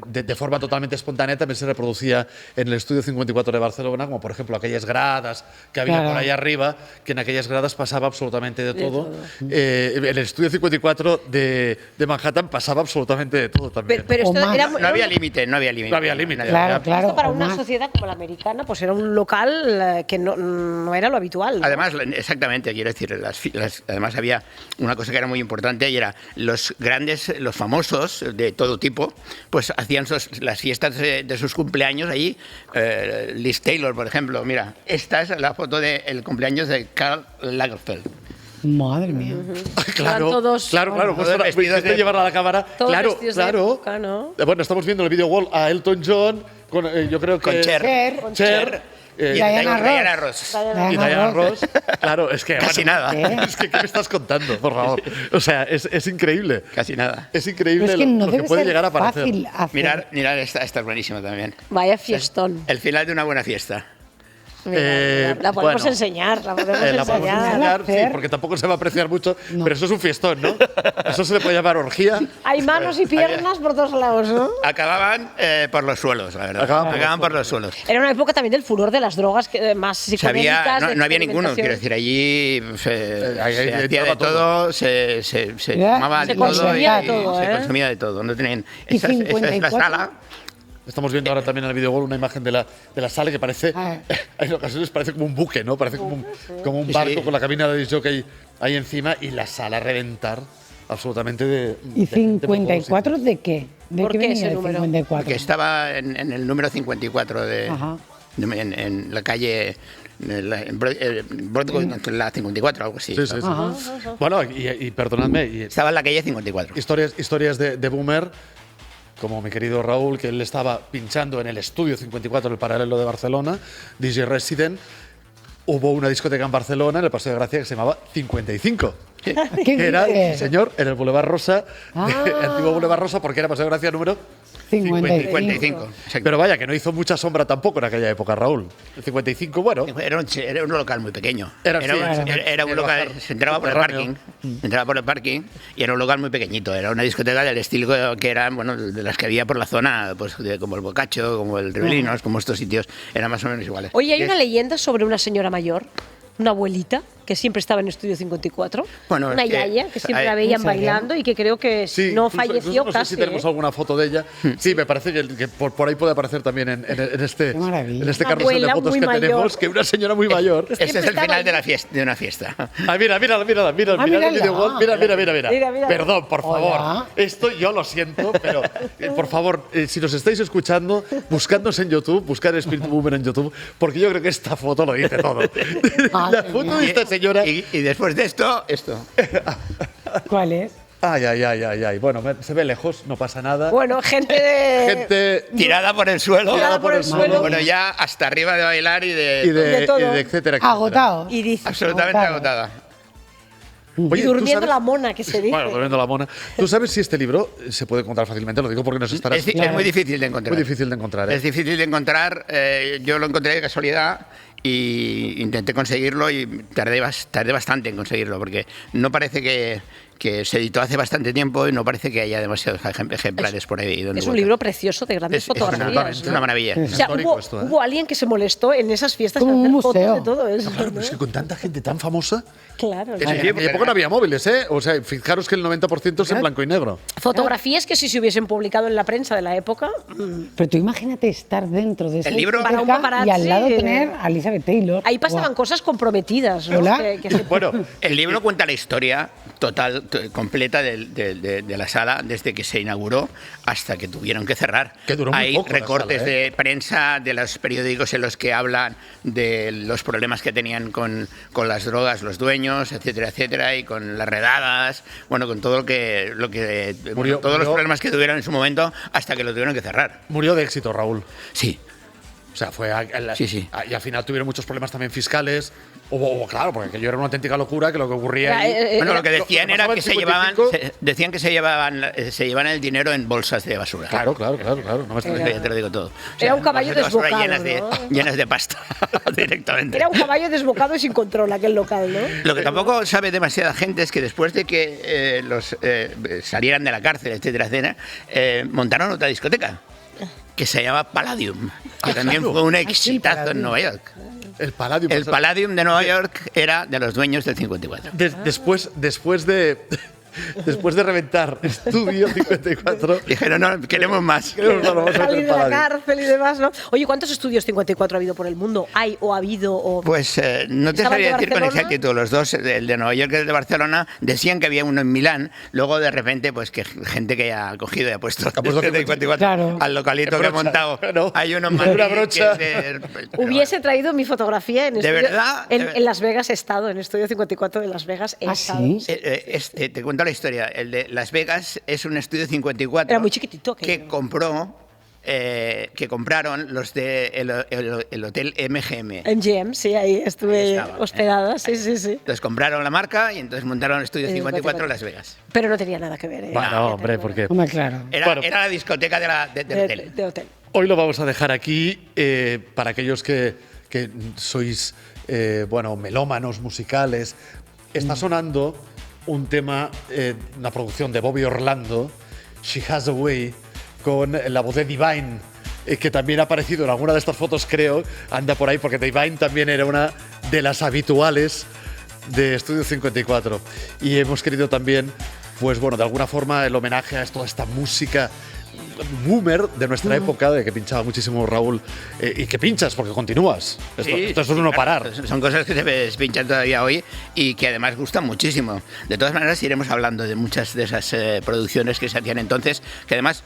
de forma totalmente espontánea, también se reproducía en el Estudio 54 de Barcelona, como por ejemplo aquellas gradas que había Claro. por ahí arriba, que en aquellas gradas pasaba absolutamente de todo. En el Estudio 54 de Manhattan pasaba absolutamente de todo también. Pero O esto más. era, No había límite, no había límite. No había límite. Claro, claro. esto para o una más. sociedad como la americana, pues era un local que no era lo habitual, ¿no? Además, exactamente, quiero decir, además había una cosa que era muy importante y era los famosos de todo tipo, pues hacían las fiestas de sus cumpleaños allí. Liz Taylor, por ejemplo, mira, esta es la foto del cumpleaños de Karl Lagerfeld. Madre mía. Claro, todos- claro, todos pues ahora, vestidos esto de- llevarla a la cámara. Todos Claro, vestidos de claro. época, ¿no? Bueno, estamos viendo en el video wall a Elton John, con, yo creo que... Con Cher. Cher. eh, Diana Diana Ross. Ross. y Diana Ross. Claro, es que... Casi bueno, nada. Es que, ¿qué me estás contando, por favor? O sea, es increíble. Casi nada. Es increíble Pero es que no lo que debe puede ser llegar a parecer. fácil hacer. Mirar esta es buenísima también. Vaya fiestón. El final de una buena fiesta. La podemos bueno. enseñar, la podemos La podemos enseñar. enseñar, sí, Hacer. porque tampoco se va a apreciar mucho, pero eso es un fiestón, ¿no? Eso se le puede llamar orgía. Hay manos y piernas por todos lados, ¿no? Acababan por los suelos, la verdad. Acababan por los por los suelos. Era una época también del furor de las drogas más psicodélicas. No había de ninguno, quiero experimentación. decir, allí Ahí se hacía entraba de todo, se Ya, fumaba se de todo consumía y todo, se ¿eh? consumía de todo. No tenían, Y esa es la 54. sala. Estamos viendo ahora también en el video una imagen de la sala que parece, Ah. en ocasiones parece como un buque, ¿no? Parece como un Sí, barco sí. con la cabina de disjockey ahí encima y la sala a reventar absolutamente de... ¿Y de gente por todos 54 de qué? ¿De ¿Por qué qué venía ese el número? 54? Que estaba en el número 54 Ajá. en la calle, en Broadway, la 54, algo así. Sí, sí, sí. Bueno, y perdonadme, y Estaba en la calle 54. historias de Boomer, como mi querido Raúl, que él estaba pinchando en el Estudio 54, el paralelo de Barcelona, DJ Resident. Hubo una discoteca en Barcelona, en el Paseo de Gracia, que se llamaba 55. ¿Qué Que era, dices? señor, en el Boulevard Rosa, Ah. el antiguo Boulevard Rosa, porque era Paseo de Gracia número 55. Exacto. Pero vaya, que no hizo mucha sombra tampoco en aquella época, Raúl. El 55, bueno. Era un local muy pequeño. Era un local, se entraba por el parking. Entraba por el parking y era un local muy pequeñito. Era una discoteca del estilo que eran, bueno, de las que había por la zona, pues como el Boccaccio, como el Ribelinos, como estos sitios, eran más o menos iguales. Oye, hay una leyenda sobre una señora mayor, una abuelita, que siempre estaba en Estudio 54. Bueno, una yaya, que siempre la veían bailando y que creo que no falleció no casi. sé si tenemos alguna foto de ella. Sí, me parece que por ahí puede aparecer también en este carrusel de fotos que tenemos, que una señora muy mayor. Este es el final de una fiesta. Ah, mira el video wall. Mira. Perdón, por favor. Esto yo lo siento, pero por favor, si nos estáis escuchando, buscadnos en YouTube, buscar Espíritu Boomer en YouTube, porque yo creo que esta foto lo dice todo. La foto de esta señora. Y después de esto. ¿Cuál es? Ay. Bueno, se ve lejos, no pasa nada. Bueno, gente tirada por el suelo. Tirada por el suelo. Bueno, ya hasta arriba de bailar y de etcétera. Agotado. Y dice, absolutamente agotada. Oye, y durmiendo la mona, que se dice. Bueno, durmiendo la mona. ¿Tú sabes si este libro se puede encontrar fácilmente? Lo digo porque nos estarás... Es muy difícil de encontrar. Muy difícil de encontrar, ¿eh? Es difícil de encontrar. Yo lo encontré de casualidad y intenté conseguirlo y tardé bastante en conseguirlo porque no parece que se editó hace bastante tiempo y no parece que haya demasiados ejemplares por ahí. Es un libro precioso de grandes fotografías. Es una maravilla. O sea, hubo alguien que se molestó en esas fiestas Como en un hacer fotos museo. de todo eso. Claro, pero es que con tanta gente tan famosa... Claro. En aquella época no había móviles, ¿eh? O sea, fijaros que el 90% es en blanco y negro. Fotografías que si se hubiesen publicado en la prensa de la época... Pero tú imagínate estar dentro de esa El libro biblioteca para un paparazzi, y al lado tener a Elizabeth Taylor. Ahí pasaban cosas comprometidas, ¿no? Hola. Bueno, El libro cuenta la historia completa de la sala desde que se inauguró hasta que tuvieron que cerrar. Que duró muy Hay poco la recortes sala, ¿eh? de prensa de los periódicos en los que hablan de los problemas que tenían con las drogas los dueños, etcétera, etcétera, y con las redadas, bueno, con todo todos los problemas que tuvieron en su momento hasta que lo tuvieron que cerrar. murió de éxito, Raúl. Sí. O sea, fue... Sí. Y al final tuvieron muchos problemas también fiscales. Claro, porque aquello era una auténtica locura, que lo que ocurría ahí... Bueno, lo que decían era que se llevaban el dinero en bolsas de basura. Claro. No me extraña. Ya te lo digo todo. Era un caballo bolsas de basura desbocado, llenas de pasta directamente. Era un caballo desbocado y sin control aquel local, ¿no? Lo que tampoco sabe demasiada gente es que después de que salieran de la cárcel, etcétera, montaron otra discoteca que se llama Palladium, que también fue un exitazo en Nueva York. El Palladium. El Palladium de Nueva York era de los dueños del 54. Después de reventar Estudio 54... Dijeron, no, queremos más. Salir de la cárcel y demás, ¿no? Oye, ¿cuántos estudios 54 ha habido por el mundo? ¿Hay o ha habido? O... Pues no te ¿Estaban de sabría decir con Barcelona? exactitud. Los dos, el de Nueva York y el de Barcelona, decían que había uno en Milán. Luego, de repente, pues que gente que ha cogido y ha puesto el 54 Claro. al localito que ha montado. Bueno, Hay uno en una Madrid brocha. Hubiese traído mi fotografía en ¿De estudio, verdad? en Las Vegas he estado, en Estudio 54 de Las Vegas he ¿Ah, estado. sí? Te cuento la historia. El de Las Vegas es un estudio 54 Era muy chiquitito. que compraron los de el hotel MGM. MGM, sí, ahí estuve Ahí estaba. hospedada, sí. Entonces compraron la marca y entonces montaron el estudio 54 en Las Vegas. Pero no tenía nada que ver. Bueno, hombre, porque... Hombre, claro. Era la discoteca del hotel. De hotel. Hoy lo vamos a dejar aquí para aquellos que sois, melómanos musicales. Está sonando un tema, una producción de Bobby Orlando, She Has a Way, con la voz de Divine, que también ha aparecido en alguna de estas fotos, creo, anda por ahí, porque Divine también era una de las habituales de Estudio 54. Y hemos querido también, pues bueno, de alguna forma el homenaje a toda esta música boomer de nuestra época, de que pinchaba muchísimo Raúl, y que pinchas porque continúas. Esto es un no parar. Son cosas que se pinchan todavía hoy y que además gustan muchísimo. De todas maneras, iremos hablando de muchas de esas producciones que se hacían entonces, que además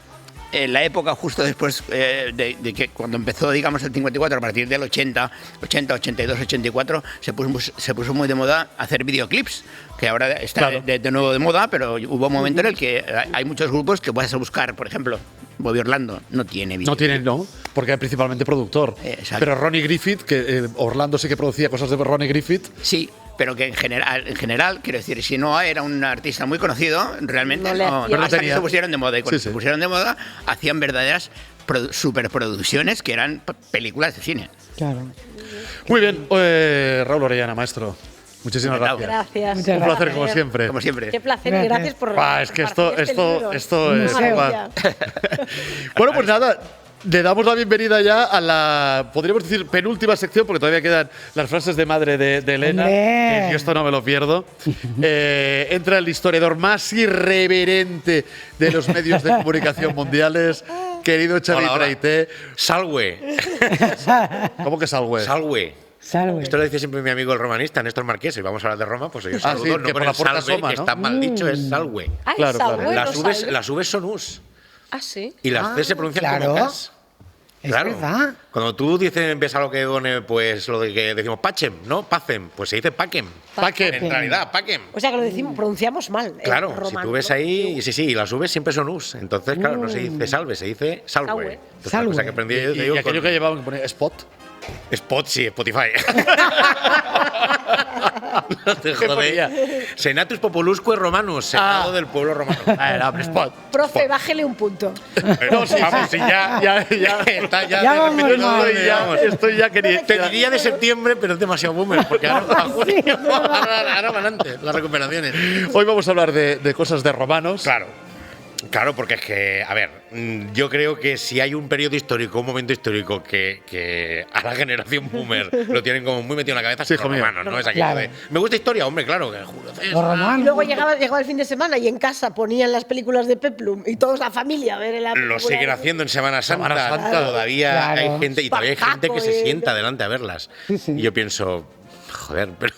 en la época justo después de que cuando empezó, digamos, el 54, a partir del 80, 82, 84, se puso muy de moda hacer videoclips, que ahora está de nuevo de moda, pero hubo un momento en el que hay muchos grupos que puedes buscar, por ejemplo, Bobby Orlando no tiene videoclip. Porque era principalmente productor. Exacto. Pero Ronnie Griffith, que Orlando sí que producía cosas de Ronnie Griffith. Sí. pero que en general, quiero decir, si no era un artista muy conocido, realmente No le no, hacía. hasta que se pusieron de moda. Y cuando Sí, sí. se pusieron de moda, hacían verdaderas superproducciones que eran películas de cine. Claro. Muy bien, Raúl Orellana, maestro. Muchísimas Encantado. gracias. Gracias. Muchas Un placer como siempre. Como siempre. Qué placer, Gracias. gracias por. Es que esto compartir este libro. es Maravilla. Bueno, pues nada, le damos la bienvenida ya a la, podríamos decir, penúltima sección, porque todavía quedan las frases de madre de Elena. ¡Hombre! Que yo esto no me lo pierdo. Entra el historiador más irreverente de los medios de comunicación mundiales, querido Xavi Hola, hola. Traité. Salve. ¿Cómo que salve? Salve. Salve. Esto lo dice siempre mi amigo el romanista, Néstor Marqués, y vamos a hablar de Roma, pues yo saludo, sí, no que por con la el puerta salve, asoma, que ¿no? está mal dicho, es salve. Ay, Claro, claro. Sabuelo, Las Sabuelo. Vs son us, Ah, sí. y las C se pronuncian claro. como cas. Es Claro. verdad. Cuando tú dices, ves algo que pone, pues lo de que decimos pachem, ¿no? Pacem, pues se dice paquem. Paquem. En realidad, paquem. O sea que lo decimos, pronunciamos mal. Claro, si romano, tú ves ¿no? ahí, sí, y las V siempre son us. Entonces, claro, no se dice salve, se dice salve. Salve. Entonces, Salve. una cosa que aprendí yo, te Y, digo, y aquello con que llevaban que ponía spot. Spot, sí, Spotify. No te ¿Qué ponía? jode. Senatus Populusque Romanus, Senado del pueblo romano. Era spot. Profe, bájele un punto. Pero, vamos, si ya está ya Ya de vamos repente mal. todo y vamos. Estoy ya queriendo. Te diría de septiembre, pero es demasiado boomer, porque ahora, Sí, ahora van antes las recuperaciones. Hoy vamos a hablar de cosas de romanos. Claro, porque es que, a ver, yo creo que si hay un periodo histórico, un momento histórico que a la generación boomer lo tienen como muy metido en la cabeza, Sí, es hijo los mío. romanos, ¿no? Es aquello Claro. de, me gusta historia, hombre, claro, que Julio César. Los romanos. Y luego llegaba el fin de semana y en casa ponían las películas de Peplum y toda la familia a ver la película. Lo siguen haciendo en Semana Santa. Semana Santa. Todavía Claro. hay gente, y todavía hay gente que se Espartaco, sienta delante a verlas. Sí, sí. Y yo pienso, joder, pero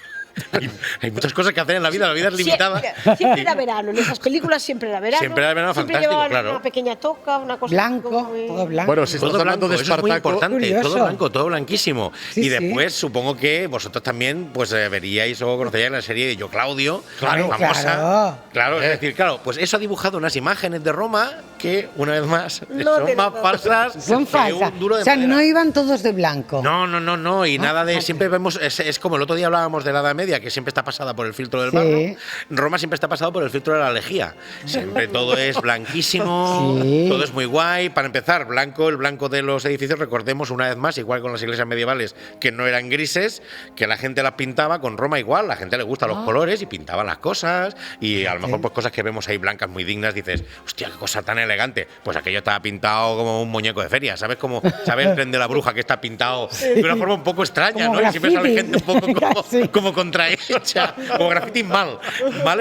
hay muchas cosas que hacer en la vida es limitada. Siempre era verano, en esas películas siempre era verano. Siempre era verano, Siempre fantástico, llevaban claro. una pequeña toca, una cosa Blanco, como muy- todo blanco. Bueno, si estamos Todo hablando blanco, de eso es muy Espartaco. importante, Curioso. todo blanco, todo blanquísimo. Sí, y sí. después supongo que vosotros también pues veríais o conoceríais la serie de Yo Claudio, Claro, famosa. claro. Claro, es decir, claro, pues eso ha dibujado unas imágenes de Roma que, una vez más, No son tiene más nada. falsas Son que falsas. un duro de O sea, madera. no iban todos de blanco. No, y nada de. Siempre vemos. Es como el otro día hablábamos de la Edad Media, que siempre está pasada por el filtro del Sí. barro. Roma siempre está pasado por el filtro de la lejía. Siempre todo es blanquísimo, Sí. todo es muy guay. Para empezar, blanco, el blanco de los edificios, recordemos una vez más, igual con las iglesias medievales, que no eran grises, que la gente las pintaba. Con Roma igual, la gente le gusta los colores y pintaba las cosas. Y a lo mejor, pues cosas que vemos ahí blancas muy dignas, dices, hostia, qué cosa tan elegante. Pues aquello estaba pintado como un muñeco de feria, ¿sabes? Como, ¿sabes el tren de la bruja que está pintado de una forma un poco extraña, Como ¿no? Y siempre sale graffiti. gente un poco como, Casi. como contrahecha, como graffiti mal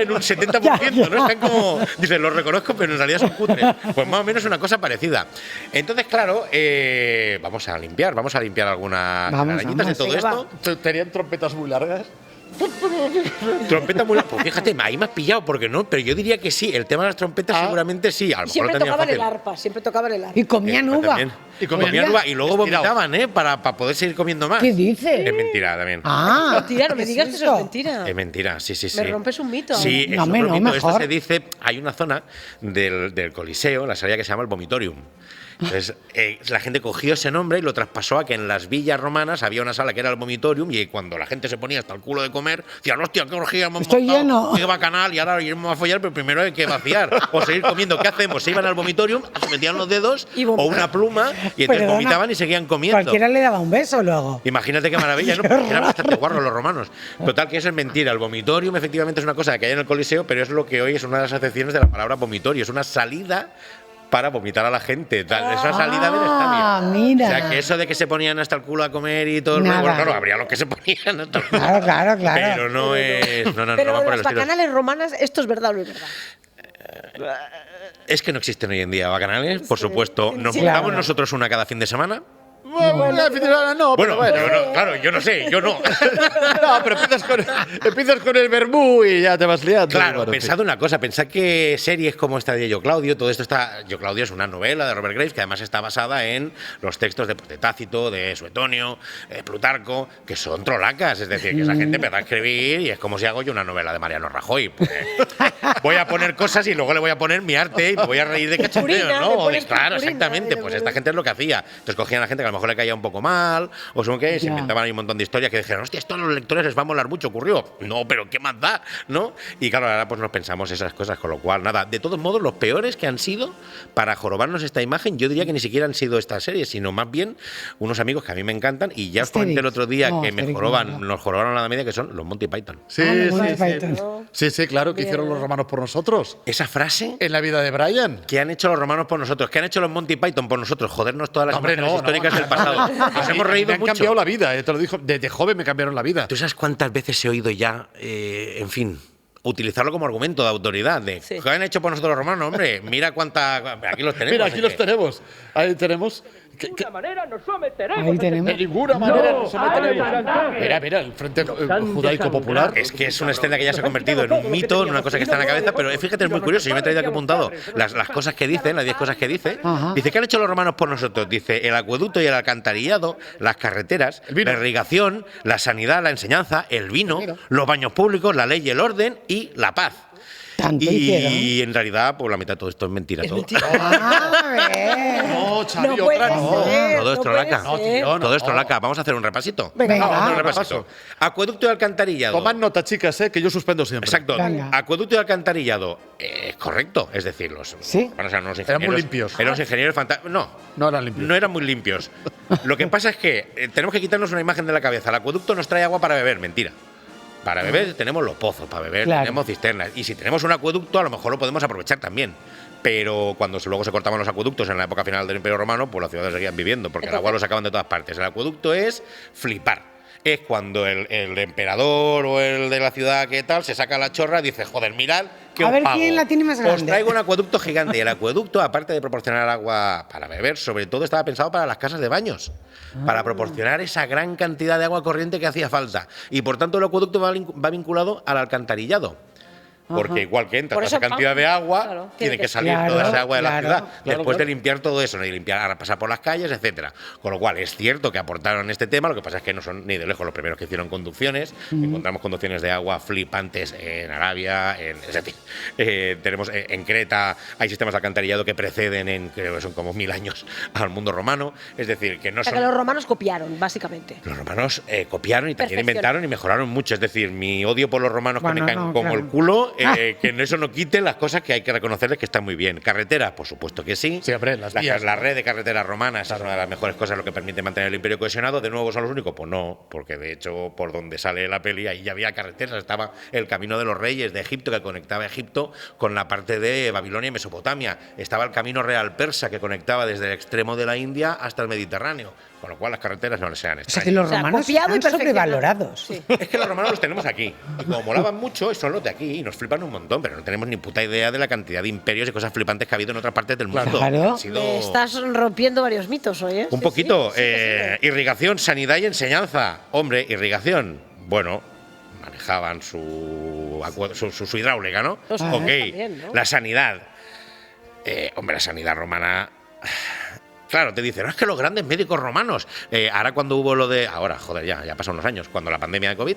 en un 70%, ¿no? Están como, dices, los reconozco, pero en realidad son cutres. Pues más o menos una cosa parecida. Entonces, claro, vamos a limpiar algunas Vamos, arañitas de vamos. todo Venga, esto. ¿Tenían trompetas muy largas? Trompeta muy larga. Pues fíjate, ahí me has pillado, porque no, pero yo diría que sí. El tema de las trompetas seguramente sí. A lo Y mejor siempre lo tenían tocaban el fácil. arpa, siempre tocaban el arpa. Y comían Pues uva. también. Y comían uva y luego Estirado. vomitaban, para poder seguir comiendo más. ¿Qué dices? Es mentira también. Ah, Mentira, no me ¿qué digas que eso esto? es mentira. Es mentira, sí. Me rompes un mito. Sí, No, es hombre, un no, mito. Esto mejor. se dice, hay una zona del Coliseo, la salida que se llama el Vomitorium. Entonces, la gente cogió ese nombre y lo traspasó a que en las villas romanas había una sala que era el Vomitorium, y cuando la gente se ponía hasta el culo de comer, decían, hostia, qué orgía hemos Estoy montado, lleno. qué bacanal, y ahora iremos a follar, pero primero hay que vaciar o seguir comiendo. ¿Qué hacemos? Se iban al Vomitorium, se metían los dedos Y o vomitaban. una pluma, y entonces Perdona, vomitaban y seguían comiendo. Cualquiera le daba un beso luego. Imagínate qué maravilla, ¿no? Porque eran bastante guarros los romanos. Total, que eso es mentira. El vomitorium efectivamente es una cosa que hay en el Coliseo, pero es lo que hoy es una de las acepciones de la palabra vomitorio. Es una salida para vomitar a la gente. Esa salida del Ah, estadio. mira. O sea, que eso de que se ponían hasta el culo a comer y todo el Nada. rollo, claro, habría los que se ponían hasta el culo. Claro. Pero no es. No Pero va por el las estilo. bacanales romanas, ¿esto es verdad o no es verdad? Es que no existen hoy en día bacanales, por supuesto. Nos Sí, montamos claro. nosotros una cada fin de semana. No, Bueno, claro, yo no sé, yo no. No, pero empiezas con el vermú y ya te vas liando. Claro, Bueno, en pensad una cosa, pensad que series como esta de Yo Claudio, todo esto está. Yo Claudio es una novela de Robert Graves que además está basada en los textos de Tácito, de Suetonio, de Plutarco, que son trolacas. Es decir, que esa gente empezó a escribir y es como si hago yo una novela de Mariano Rajoy. Pues, voy a poner cosas y luego le voy a poner mi arte y me voy a reír de cachondeo, Purpurina, le ¿no? pones Claro, purpurina, exactamente. Pues esta gente es lo que hacía. Entonces cogían a la gente que a lo mejor le caía un poco mal, o según que se Ya. inventaban ahí un montón de historias que dijeron, hostia, esto a los lectores les va a molar mucho, ocurrió. No, pero ¿qué más da? ¿No? Y claro, ahora pues nos pensamos esas cosas, con lo cual, nada, de todos modos, los peores que han sido para jorobarnos esta imagen, yo diría que ni siquiera han sido estas series, sino más bien unos amigos que a mí me encantan, y ya os comenté el otro día No, que me Asterix, no. nos jorobaron la media, que son los Monty Python. Sí, Ah, los sí, Monty sí. Python. Sí, claro, que hicieron los romanos por nosotros. Esa frase En la vida de Brian. que han hecho los romanos por nosotros, que han hecho los Monty Python por nosotros, jodernos todas las Hombre, imágenes no, históricas no. del pasado. Nos hemos reído Me han mucho. cambiado la vida, te lo digo. Desde joven me cambiaron la vida. ¿Tú sabes cuántas veces he oído ya, en fin, utilizarlo como argumento de autoridad? De, Sí. ¿qué han hecho por nosotros los romanos? Hombre, mira cuánta... Aquí los tenemos. Mira, aquí es los que- tenemos. Ahí tenemos. Ahí tenemos. De ninguna manera nos someteremos. Mira, el Frente Judaico Popular. Es que es una escena que ya se ha convertido en un mito, en una cosa que está en la cabeza, pero fíjate, es muy curioso. Yo me he traído aquí apuntado las cosas que dice, las 10 cosas que dice. Ajá. Dice, ¿qué han hecho los romanos por nosotros? Dice, el acueducto y el alcantarillado, las carreteras, El vino. la irrigación, la sanidad, la enseñanza, el vino, los baños públicos, la ley y el orden y la paz. Tanto hicieron. Y en realidad, pues la mitad de todo esto es mentira. Todo, A ver. No, Xavi, No puede otra no. ser. todo es no trolaca. puede ser. No, Todo es trolaca. Vamos a hacer un repasito. Venga. Vamos a hacer un Venga. repasito. Acueducto y alcantarillado. Tomad nota, chicas, que yo suspendo siempre. Exacto. Venga. Acueducto y alcantarillado. Es correcto. Es decir, ¿Sí? bueno, o sea, unos Eran muy ingenieros- limpios. Eran unos ingenieros fantásticos. No. No eran limpios. No eran muy limpios. Lo que pasa es que tenemos que quitarnos una imagen de la cabeza. El acueducto nos trae agua para beber. Mentira. Para beber tenemos los pozos, para beber Claro. tenemos cisternas. Y si tenemos un acueducto, a lo mejor lo podemos aprovechar también. Pero cuando luego se cortaban los acueductos en la época final del Imperio Romano, pues las ciudades seguían viviendo, porque el agua lo sacaban de todas partes. El acueducto es flipar. Es cuando el emperador o el de la ciudad que tal se saca la chorra y dice, joder, mirad que A os ver pago. quién la tiene más Os grande. traigo un acueducto gigante. Y el acueducto, aparte de proporcionar agua para beber, sobre todo estaba pensado para las casas de baños. Para proporcionar esa gran cantidad de agua corriente que hacía falta. Y por tanto el acueducto va vinculado al alcantarillado. Porque igual que entra Por toda esa eso, cantidad de agua, claro, tiene que salir Claro, toda esa agua de la claro, ciudad. claro, Después de claro. limpiar todo eso, ¿no? Y limpiar, ahora pasar por las calles, etcétera. Con lo cual, es cierto que aportaron este tema, lo que pasa es que no son ni de lejos los primeros que hicieron conducciones. Encontramos conducciones de agua flipantes en Arabia, es decir, tenemos en Creta, hay sistemas de alcantarillado que preceden creo que son como 1000 años al mundo romano. Es decir, que no O sea, son... que los romanos copiaron, básicamente. Los romanos copiaron y también Perfección. inventaron y mejoraron mucho. Es decir, mi odio por los romanos Bueno, que me caen no, como claro. el culo, que en eso no quiten las cosas que hay que reconocerles que están muy bien. Carreteras, por supuesto que sí. Sí, hombre, las vías. La red de carreteras romanas es una de las mejores cosas, lo que permite mantener el imperio cohesionado. De nuevo, ¿son los únicos? Pues no, porque de hecho, por donde sale la peli, ahí ya había carreteras. Estaba el camino de los reyes de Egipto, que conectaba Egipto con la parte de Babilonia y Mesopotamia. Estaba el camino real persa, que conectaba desde el extremo de la India hasta el Mediterráneo. Con lo cual, las carreteras no les sean O sea extrañas. que los O sea, romanos copiado y están perfeccionado. sobrevalorados. Sí. Es que los romanos los tenemos aquí. Y como molaban mucho, son los de aquí. Y nos flipan un montón, pero no tenemos ni puta idea de la cantidad de imperios y cosas flipantes que ha habido en otras partes del mundo. Claro. Ha sido Me estás rompiendo varios mitos hoy, ¿eh? un Sí, poquito. sí, sí, sí. Irrigación, sanidad y enseñanza. Hombre, irrigación. Bueno, manejaban su hidráulica, ¿no? Los Ok. también, ¿no? La sanidad. Hombre, la sanidad romana. Claro, te dicen, no, es que los grandes médicos romanos. Ahora cuando hubo lo de... Ahora, joder, ya pasan unos años. Cuando la pandemia de COVID,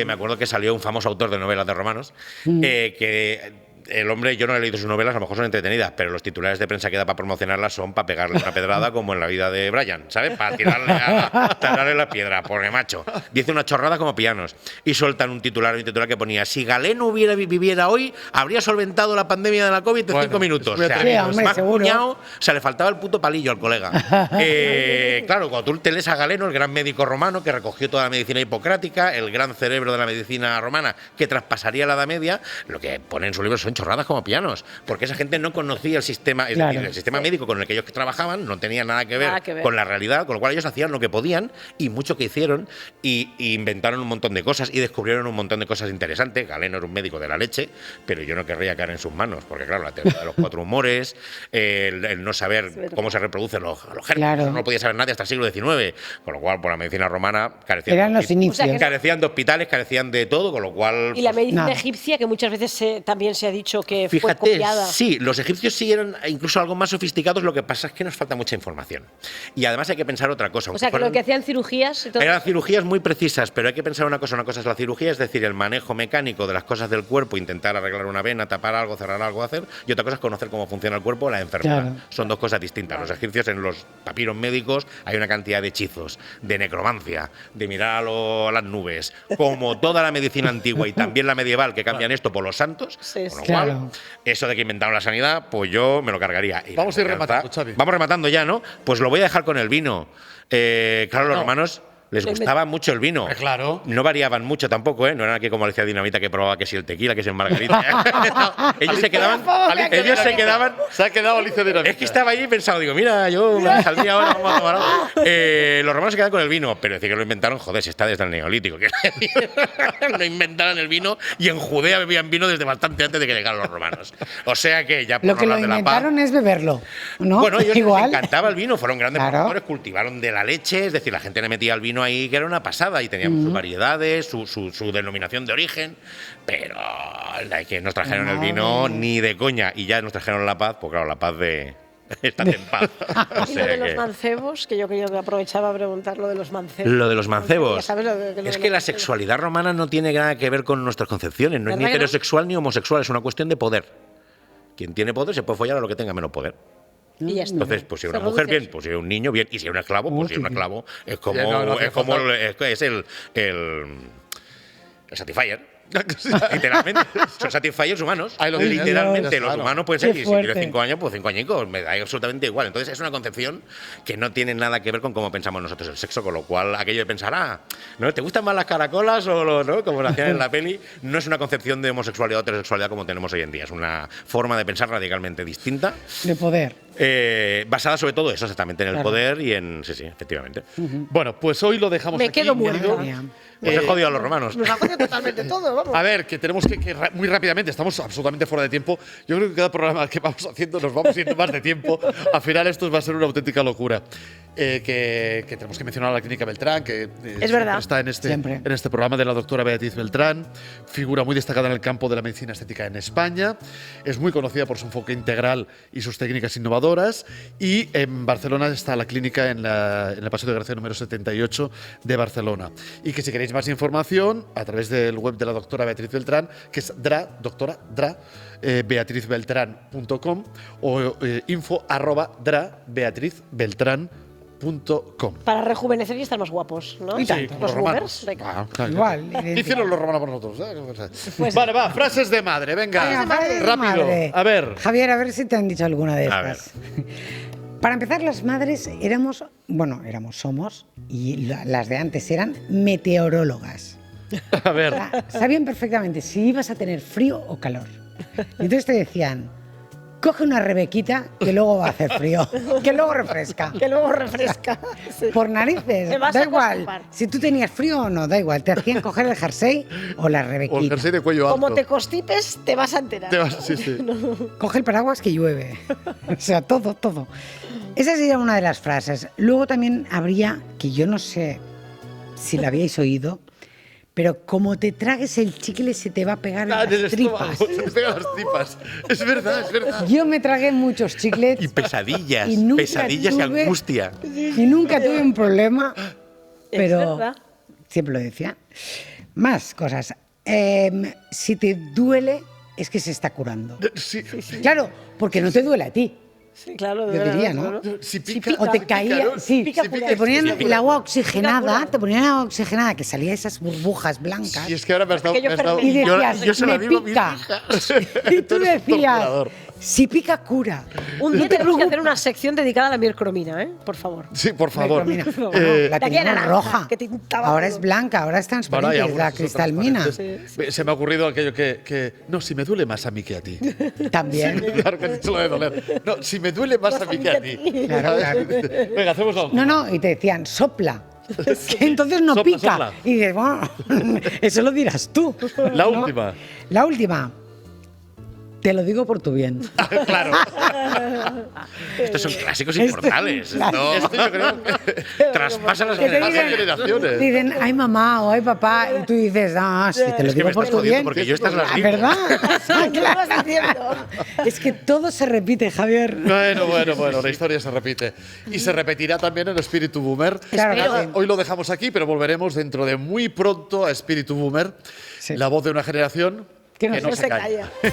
me acuerdo que salió un famoso autor de novelas de romanos, que el hombre, yo no he leído sus novelas, a lo mejor son entretenidas, pero los titulares de prensa que da para promocionarlas son para pegarle una pedrada como en la vida de Brian, ¿sabes? Para tirarle la piedra, pobre macho. Dice una chorrada como pianos. Y sueltan un titular que ponía, si Galeno viviera hoy, habría solventado la pandemia de la COVID en Bueno, 5 minutos. es muy O sea, atrevido. Sí, hombre, más seguro. cuñado, o sea, le faltaba el puto palillo al colega. Claro, cuando tú te lees a Galeno, el gran médico romano que recogió toda la medicina hipocrática, el gran cerebro de la medicina romana que traspasaría la Edad Media, lo que pone en su libro son chorradas como pianos, porque esa gente no conocía el sistema, es Claro. decir, el sistema médico con el que ellos trabajaban no tenía nada que ver, Nada que ver. con la realidad, con lo cual ellos hacían lo que podían y mucho que hicieron y inventaron un montón de cosas y descubrieron un montón de cosas interesantes. Galeno era un médico de la leche, pero yo no querría caer en sus manos, porque claro, la teoría de los 4 humores, el no saber cómo se reproducen los gérmenes, Claro. eso no lo podía saber nadie hasta el siglo XIX, con lo cual por la medicina romana carecían Eran los inicios. O sea, que carecían de hospitales, carecían de todo, con lo cual Y la pues, medicina Nada. egipcia, que muchas veces también se ha dicho dicho que fue Fíjate, copiada. sí, los egipcios sí eran incluso algo más sofisticados, lo que pasa es que nos falta mucha información. Y además hay que pensar otra cosa. O sea, que lo que hacían cirugías y todo. Eran cirugías muy precisas, pero hay que pensar una cosa es la cirugía, es decir, el manejo mecánico de las cosas del cuerpo, intentar arreglar una vena, tapar algo, cerrar algo, hacer, y otra cosa es conocer cómo funciona el cuerpo o la enfermedad. Claro. Son dos cosas distintas. Los egipcios, en los papiros médicos, hay una cantidad de hechizos, de necromancia, de mirar a las nubes, como toda la medicina antigua y también la medieval, que cambian esto por los santos, Sí, con lo claro. cual, eso de que inventaron la sanidad, pues yo me lo cargaría. Y Vamos la a ir rematando, confianza- Xavi. Vamos rematando ya, ¿no? Pues lo voy a dejar con el vino. Claro, los romanos les gustaba mucho el vino. Claro. No variaban mucho tampoco, ¿eh? No eran aquí como Alicia Dinamita que probaba que si el tequila, que si el margarita. No, ellos se quedaban. Ellos se quedaban. Se ha quedado Alicia de Es que estaba allí y pensaba, digo, mira, yo me saldría ahora, vamos a tomar algo. Los romanos se quedan con el vino, pero decir que lo inventaron, joder, si está desde el Neolítico. Que no inventaron el vino y en Judea bebían vino desde bastante antes de que llegaran los romanos. O sea que ya por Lo que no lo hablar de la paz. inventaron es beberlo, ¿no? Bueno, ellos Igual. les encantaba el vino, fueron grandes Claro. productores, cultivaron de la leche, es decir, la gente le metía el vino ahí que era una pasada y teníamos sus variedades, su denominación de origen, pero la que nos trajeron el vino ni de coña y ya nos trajeron la paz, pues claro, la paz de estar en paz. O Y lo sea de los que- mancebos, que yo quería aprovechar a preguntar lo de los mancebos. Lo de los mancebos. Ya sabes lo de Es los que la mancebos. sexualidad romana no tiene nada que ver con nuestras concepciones, no es ni ¿Verdad que no? heterosexual ni homosexual, es una cuestión de poder. Quien tiene poder se puede follar a lo que tenga menos poder. Y ya está. Entonces, pues si es una Se mujer, reduce bien, pues si es un niño, bien, y si es un esclavo, pues si es un esclavo, es como, Ya, no hace es como falta. es el Satisfyer. Literalmente. Son Satisfyers humanos. Ahí lo tienes. Literalmente, Dios, los claro. humanos pueden ser, Qué y si tiene fuerte. 5 años, pues 5 añicos, me da absolutamente igual. Entonces, es una concepción que no tiene nada que ver con cómo pensamos nosotros el sexo, con lo cual, aquello de pensar, ¿no? ¿Te gustan más las caracolas o no? Como lo hacían en la peli? No es una concepción de homosexualidad o heterosexualidad como tenemos hoy en día. Es una forma de pensar radicalmente distinta. De poder. Basada sobre todo eso, exactamente, en el Claro. poder y en. Sí, efectivamente. Bueno, pues hoy lo dejamos Me aquí. quedo muerta. querido. Madre mía. Pues he jodido a los romanos. Nos ha jodido totalmente todo, vamos. A ver, que tenemos que muy rápidamente, estamos absolutamente fuera de tiempo. Yo creo que cada programa que vamos haciendo nos vamos yendo más de tiempo. Al final esto va a ser una auténtica locura. Que tenemos que mencionar a la Clínica Beltrán, que Es verdad. está Siempre. en este programa de la doctora Beatriz Beltrán, figura muy destacada en el campo de la medicina estética en España. Es muy conocida por su enfoque integral y sus técnicas innovadoras. Y en Barcelona está la clínica en el Paseo de Gracia número 78 de Barcelona. Y que si queréis más información, a través del web de la doctora Beatriz Beltrán, que es beatrizbeltrán.com o info@beatrizbeltrán.com. Para rejuvenecer y estar más guapos, ¿no? Y tanto. Los romanos. boomers. Venga. Ah, claro. Igual, ¿Qué idéntico. hicieron los romanos por nosotros? Pues- Vale, va, frases de madre, venga. Venga, madre, rápido. madre. A ver. Javier, a ver si te han dicho alguna de A estas. Para empezar, las madres somos, y las de antes eran meteorólogas. A ver. O sea, sabían perfectamente si ibas a tener frío o calor. Y entonces te decían, coge una rebequita que luego va a hacer frío, que luego refresca. Que luego refresca. Sí. Por narices, Te vas da a igual. acostumbar. Si tú tenías frío o no, da igual. Te hacían coger el jersey o la O el rebequita. jersey de cuello alto. Como te constipes, te vas a enterar. Te vas- sí, sí. Coge el paraguas que llueve. O sea, todo, todo. Esa sería una de las frases. Luego también habría, que yo no sé si la habíais oído, pero como te tragues el chicle se te va a pegar en Ah, en el las estómago, tripas. se te pegan las tripas. Es verdad, es verdad. Yo me tragué muchos chiclets Y pesadillas, Y nunca pesadillas y tuve- angustia. y nunca tuve un problema, pero verdad. siempre lo decía. Más cosas. Si te duele, es que se está curando. Sí. Claro, porque no te duele a ti. Sí, claro. Yo de verdad, diría, ¿no? claro. Si pica, O te si caía, pica, ¿no? sí, Pica te curado. ponían Sí, pica el agua curado. oxigenada, curado. te ponían agua oxigenada que salía esas burbujas blancas. Y es que ahora me has dado. Aquello me has dado- Y Yo- decías, yo se la me digo a mis pica. hijas. Y tú Tú eres un decías, torturador. si pica, cura. Un No día te tenemos que preocupes. hacer una sección dedicada a la mircromina, ¿eh? Por favor. Sí, por favor. Mira, bueno, Eh, la de aquí a teníamos naranja, roja. que tintaba Ahora todo. es blanca, ahora es bueno, hay transparente, es algunas la que son cristalmina. transparentes. Se me ha ocurrido aquello que. No, si me duele más a mí que a ti. También. Claro que has dicho lo de doler. No, si me duele más a mí que a ti. Claro, claro. Venga, hacemos algo. No, no, y te decían, sopla. Que entonces no Sopla, pica. sopla. Y dices, bueno, eso lo dirás tú. La ¿no? última. La última. Te lo digo por tu bien. Claro. Estos son clásicos inmortales. claro. Esto yo creo que traspasa las Que te generaciones. dicen, ay mamá o ay papá, y tú dices, sí, te lo Es que digo me por estás tu jodiendo bien. porque yo estas las digo. ¿Verdad? ¿Qué me vas diciendo? Es que todo se repite, Javier. Bueno, la historia se repite. Y se repetirá también en Espíritu Boomer. Claro que sí. Hoy lo dejamos aquí, pero volveremos dentro de muy pronto a Espíritu Boomer, Sí. la voz de una generación Que no que no se se calla. calla.